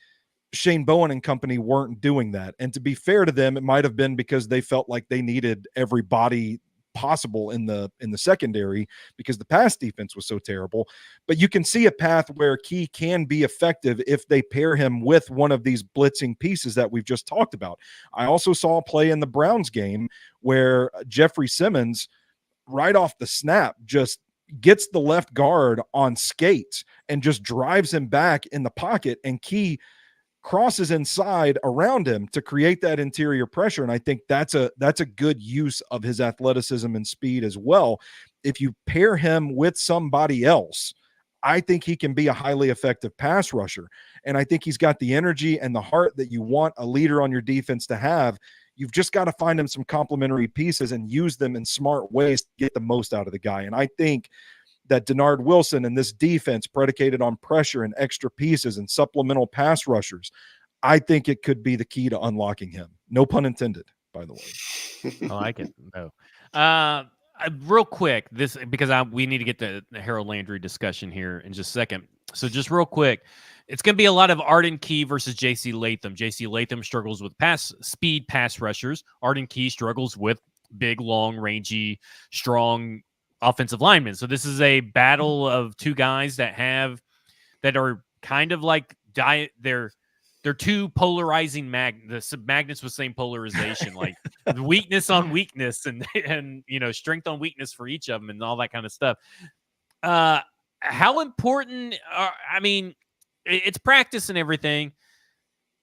Shane Bowen and company weren't doing that. And to be fair to them, it might have been because they felt like they needed every body possible in the secondary because the pass defense was so terrible. But you can see a path where Key can be effective if they pair him with one of these blitzing pieces that we've just talked about. I also saw a play in the Browns game where Jeffrey Simmons, right off the snap, just gets the left guard on skates and just drives him back in the pocket, and Key crosses inside around him to create that interior pressure. And I think that's a good use of his athleticism and speed as well. If you pair him with somebody else, I think he can be a highly effective pass rusher. And I think he's got the energy and the heart that you want a leader on your defense to have. You've just got to find him some complementary pieces and use them in smart ways to get the most out of the guy. And I think that Denard Wilson and this defense predicated on pressure and extra pieces and supplemental pass rushers, I think it could be the key to unlocking him. No pun intended, by the way. I like it. No. Real quick, because we need to get the Harold Landry discussion here in just a second. So just real quick, it's going to be a lot of Arden Key versus J.C. Latham. J.C. Latham struggles with pass rushers. Arden Key struggles with big, long, rangy, strong offensive linemen. So this is a battle of two guys that are kind of like they're two polarizing magnets with same polarization, like weakness on weakness and strength on weakness for each of them and all that kind of stuff. How important it's practice and everything,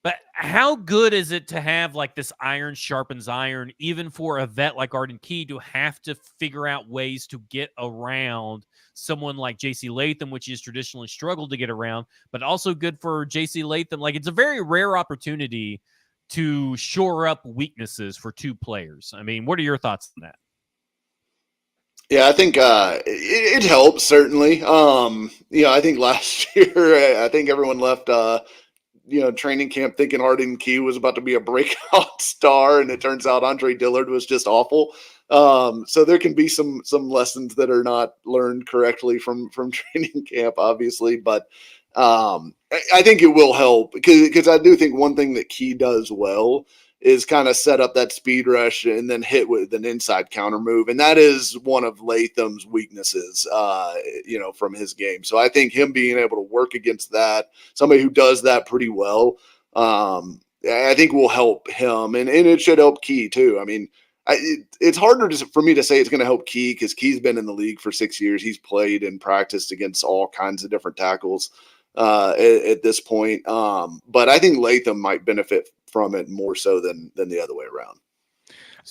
but how good is it to have like this iron sharpens iron, even for a vet like Arden Key to have to figure out ways to get around someone like J.C. Latham, which he has traditionally struggled to get around, but also good for J.C. Latham. Like, it's a very rare opportunity to shore up weaknesses for two players. I mean, what are your thoughts on that? Yeah, I think it helps, certainly. I think last year, I think everyone left training camp thinking Arden Key was about to be a breakout star, and it turns out Andre Dillard was just awful. So there can be some lessons that are not learned correctly from training camp, obviously, but I think it will help because I do think one thing that Key does well is kind of set up that speed rush and then hit with an inside counter move. And that is one of Latham's weaknesses, from his game. So I think him being able to work against that, somebody who does that pretty well, I think will help him. And it should help Key too. I mean, it's harder for me to say it's going to help Key because Key's been in the league for 6 years. He's played and practiced against all kinds of different tackles at this point. But I think Latham might benefit from it more so than the other way around.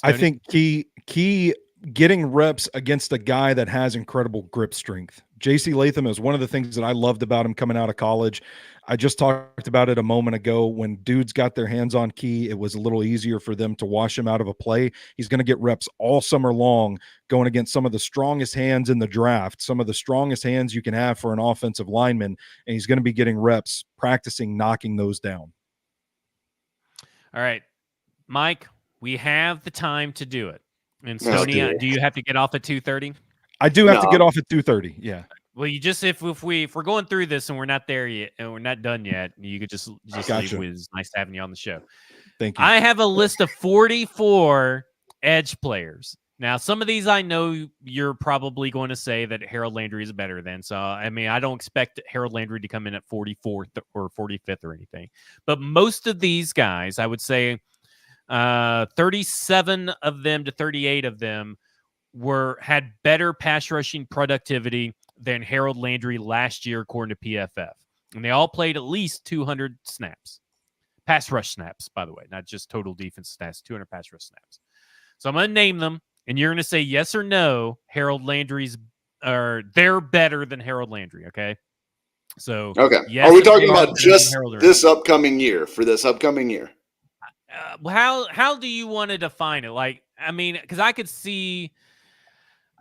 I think Key getting reps against a guy that has incredible grip strength. J.C. Latham is one of the things that I loved about him coming out of college. I just talked about it a moment ago. When dudes got their hands on Key, it was a little easier for them to wash him out of a play. He's going to get reps all summer long going against some of the strongest hands in the draft, some of the strongest hands you can have for an offensive lineman, and he's going to be getting reps practicing knocking those down. All right, Mike, we have the time to do it. And No, Stoney, dear. do you have to get off at 2:30? I do have to No. get off at 2:30. Yeah. Well, you just if we're going through this and we're not there yet and we're not done yet, you could just Gotcha. leave. It's nice having you on the show. Thank you. I have a list of 44 edge players. Now, some of these I know you're probably going to say that Harold Landry is better than. So, I mean, I don't expect Harold Landry to come in at 44th or 45th or anything. But most of these guys, I would say 37 of them to 38 of them had better pass rushing productivity than Harold Landry last year, according to PFF. And they all played at least 200 snaps. Pass rush snaps, by the way, not just total defense snaps, 200 pass rush snaps. So I'm going to name them, and you're going to say yes or no. Harold Landry's, or they're better than Harold Landry. Okay. So Okay. yes, Are we they talking are about better just than Harold Landry. this upcoming year? For this upcoming year? How do you want to define it? Like, I mean, because I could see.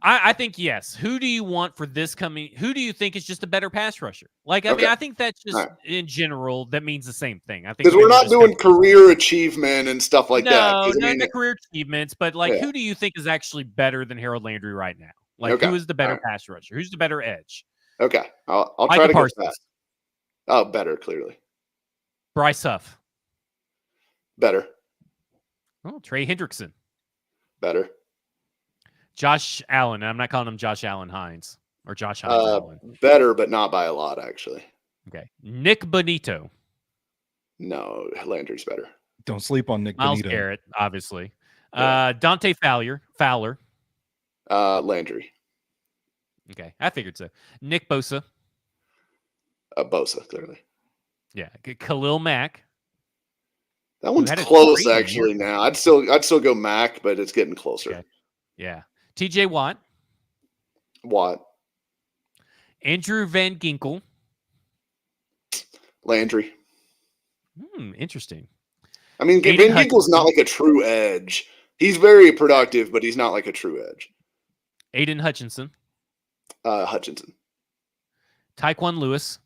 I think yes. Who do you want for this coming? Who do you think is just a better pass rusher? Like, I mean, I think that's just in general that means the same thing. I think because we're not doing career achievement and stuff like that. No, I mean, the career achievements, but like, who do you think is actually better than Harold Landry right now? Like, who is the better pass rusher? Who's the better edge? Okay, I'll try Micah to Parsons. get that. Oh, better, clearly. Bryce Huff. Better. Oh, Trey Hendrickson. Better. Josh Allen. I'm not calling him Josh Allen Hines or Josh Hines Allen. Better, but not by a lot, actually. Okay. Nick Bonito. No, Landry's better. Don't sleep on Nick Myles Bonito. Garrett, obviously. Yeah. Dante Fowler. Landry. Okay, I figured so. Nick Bosa. Bosa, clearly. Yeah. Khalil Mack. That one's had a close, great actually. year. Now, I'd still go Mac, but it's getting closer. Okay. Yeah. T.J. Watt. Watt. Andrew Van Ginkel. Landry. Interesting. I mean, Aiden Van Ginkel's not like a true edge. He's very productive, but he's not like a true edge. Aiden Hutchinson. Hutchinson. Tyquan Lewis.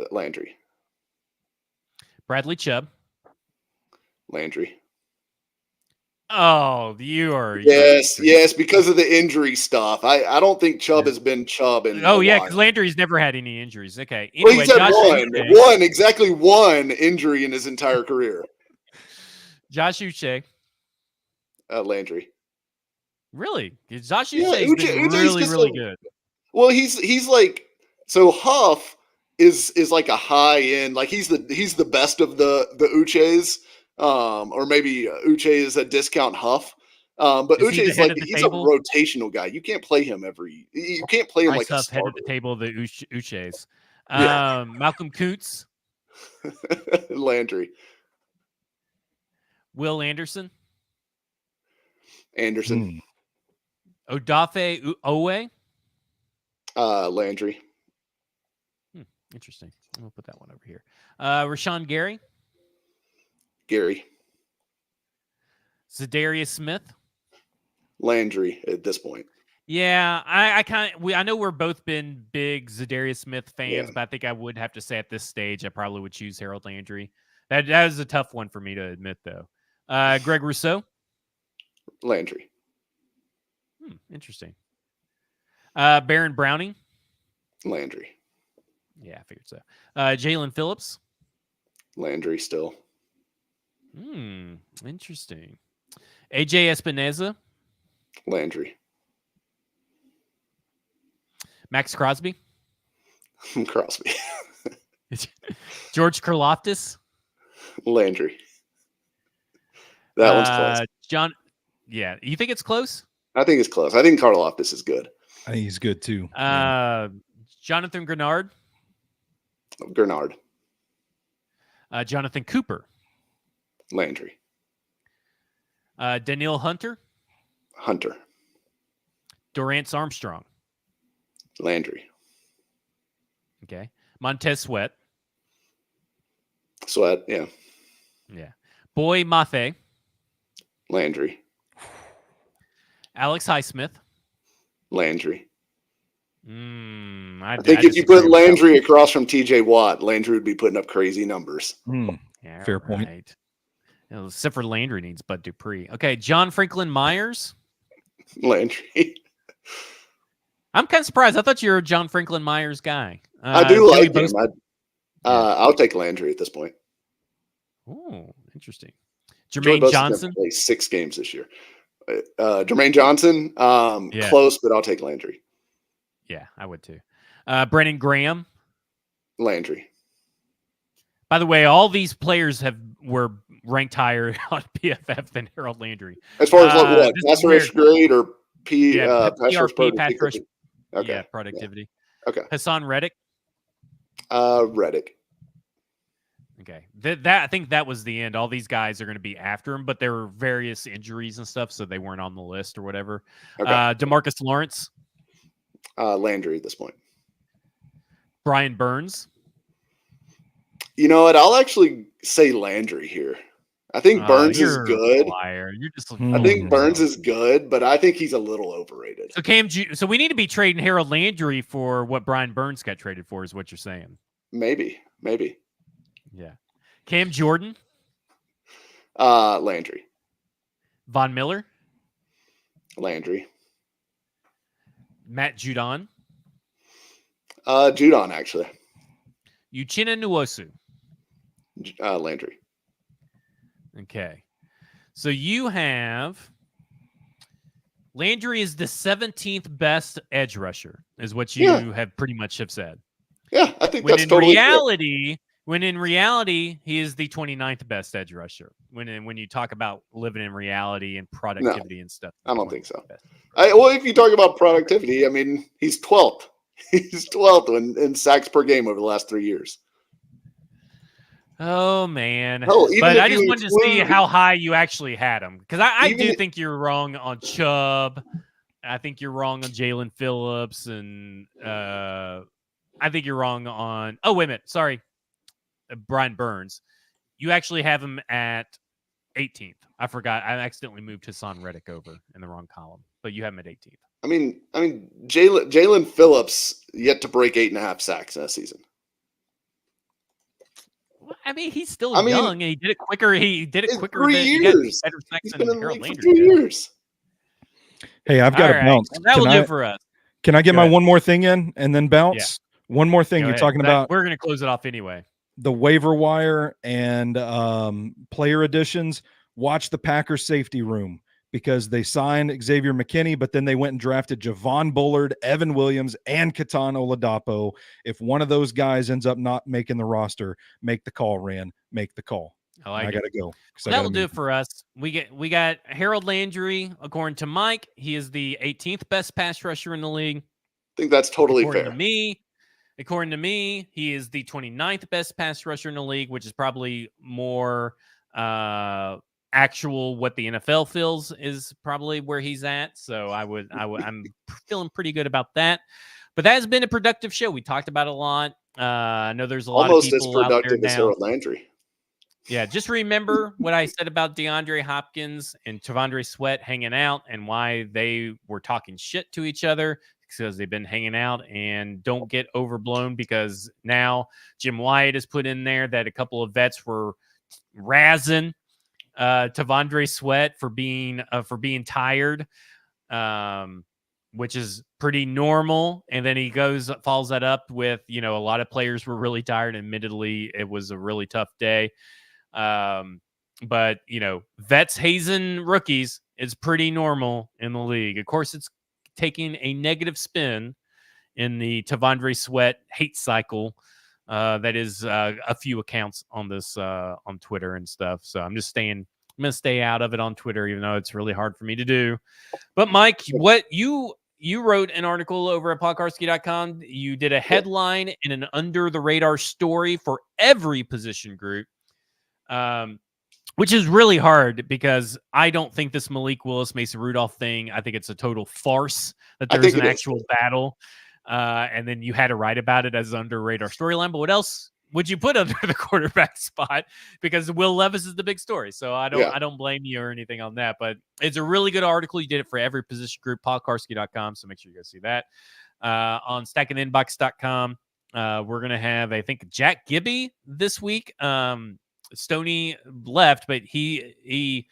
Landry. Bradley Chubb. Landry. Oh, you are. Yes, because of the injury stuff. I don't think Chubb has been Chubb in. Oh, yeah, because Landry's never had any injuries. Okay. Well, Anyway, he's had exactly one injury in his entire career. Josh Uche. Landry. Really? Josh Yeah, Uche's been Uche's really good. Well, he's like, so Huff is like a high end, like he's the best of the Uches. Or maybe Uche is a discount Huff. But Is he Uche the is head like, of the he's table? a rotational guy. You can't play him you can't play him Bryce like a Huff, head starter. of the table, the Uches. Yeah. Malcolm Kuntz. Landry. Will Anderson. Anderson. Odafe Owe. Landry. Interesting. We'll put that one over here. Rashawn Gary. Gary. Zadarius Smith. Landry at this point. Yeah, I know we're both been big Zadarius Smith fans, but I think I would have to say at this stage I probably would choose Harold Landry. That is a tough one for me to admit, though. Greg Rousseau. Landry. Interesting. Baron Browning. Landry. Yeah, I figured so. Jalen Phillips. Landry still. Interesting. AJ Espinoza. Landry. Max Crosby. Crosby. George Karlaftis. Landry. That one's close. John. Yeah, you think it's close? I think it's close. I think Karlaftis is good. I think he's good too. Jonathan Grenard. Grenard. Jonathan Cooper. Landry. Daniil Hunter. Hunter. Dorance Armstrong. Landry. Okay. Montez Sweat. Sweat, yeah. Yeah. Boy Mafe. Landry. Alex Highsmith. Landry. I think if you put Landry across from TJ Watt, Landry would be putting up crazy numbers. Yeah, Fair point. Right. Except for Landry needs Bud Dupree. Okay, John Franklin Myers. Landry. I'm kind of surprised. I thought you were a John Franklin Myers guy. I do Joey like him. Bosa. I'll take Landry at this point. Oh, interesting. Joey Jermaine Bosa's Johnson. gonna play 6 games this year. Jermaine Johnson, close, but I'll take Landry. Yeah, I would too. Brennan Graham. Landry. By the way, all these players were ranked higher on PFF than Harold Landry. As far as what this pass is rush grade or PRP, pass rush productivity. Okay. Yeah, productivity. Yeah. Okay. Hassan Reddick. Reddick. Okay. That I think that was the end. All these guys are going to be after him, but there were various injuries and stuff, so they weren't on the list or whatever. Okay. DeMarcus Lawrence. Landry at this point. Brian Burns. You know what? I'll actually say Landry here. I think Burns is good. A liar. You're just. I think Burns is good, but I think he's a little overrated. So we need to be trading Harold Landry for what Brian Burns got traded for, is what you're saying. Maybe. Yeah. Cam Jordan. Landry. Von Miller. Landry. Matt Judon. Judon, actually. Uchenna Nwosu. Landry. Okay. So you have Landry is the 17th best edge rusher, is what you have pretty much have said. Yeah, I think When that's in totally reality, he is the 29th best edge rusher. When you talk about living in reality and productivity and stuff. I don't think so. Well, if you talk about productivity, I mean, he's 12th. He's 12th in sacks per game over the last 3 years. Oh, man. Even but if I just you wanted to see how high you actually had him. Because I do think you're wrong on Chubb. I think you're wrong on Jalen Phillips. And I think you're wrong on... Oh, wait a minute. Sorry. Brian Burns. You actually have him at 18th. I forgot. I accidentally moved Hassan Reddick over in the wrong column. But you have him at 18th. I mean, Jalen Phillips yet to break 8.5 sacks in a season. I mean, he's still young, and he did it quicker. He did it quicker. 3 years. Better sacks He's than been in the Harold league Landry. for 2 years. Hey, I've got to bounce. Well, that will do for us. Can I get Go my ahead. one more thing in and then bounce? Yeah. One more thing. Go You're ahead. talking about. We're going to close it off anyway. The waiver wire and player additions. Watch the Packers safety room, because they signed Xavier McKinney, but then they went and drafted Javon Bullard, Evan Williams, and Katan Oladapo. If one of those guys ends up not making the roster, make the call, Rand. Make the call. I got to go. That will do it for us. We got Harold Landry, according to Mike. He is the 18th best pass rusher in the league. I think that's totally according fair. According to me, he is the 29th best pass rusher in the league, which is probably more actual what the NFL feels is probably where he's at. So I'm feeling pretty good about that. But that has been a productive show. We talked about it a lot. I know there's a lot of people almost as productive out there as now. Harold Landry. Yeah, just remember what I said about DeAndre Hopkins and Tavondre Sweat hanging out and why they were talking shit to each other, because they've been hanging out. And don't get overblown, because now Jim Wyatt has put in there that a couple of vets were razzing Tavondre Sweat for being tired, which is pretty normal. And then he follows that up with, a lot of players were really tired. Admittedly, it was a really tough day. But vets hazing rookies is pretty normal in the league. Of course, it's taking a negative spin in the Tavondre Sweat hate cycle. That is a few accounts on this on Twitter and stuff. So I'm going to stay out of it on Twitter, even though it's really hard for me to do. But Mike, what you wrote an article over at podcarsky.com. You did a headline and an under the radar story for every position group. Which is really hard, because I don't think this Malik Willis, Mason Rudolph thing, I think it's a total farce that there's an actual battle. And then you had to write about it as an under radar storyline. But what else would you put under the quarterback spot? Because Will Levis is the big story. So I don't blame you or anything on that. But it's a really good article. You did it for every position group, paulkarski.com. So make sure you go see that. On stackandinbox.com, we're going to have, I think, Jack Gibby this week. Stoney left, but he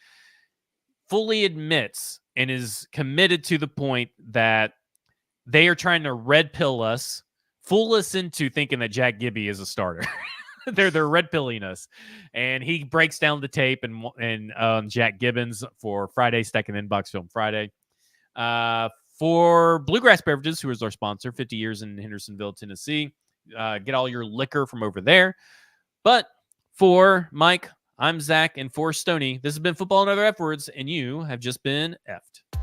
fully admits and is committed to the point that they are trying to red pill us, fool us into thinking that Jack Gibby is a starter. they're red pilling us, and he breaks down the tape and Jack Gibbons for Friday's Second Inbox Film Friday. For Bluegrass Beverages, who is our sponsor, 50 years in Hendersonville, Tennessee. Get all your liquor from over there. But for Mike, I'm Zach, and for Stoney, this has been Football and Other F Words, and you have just been effed.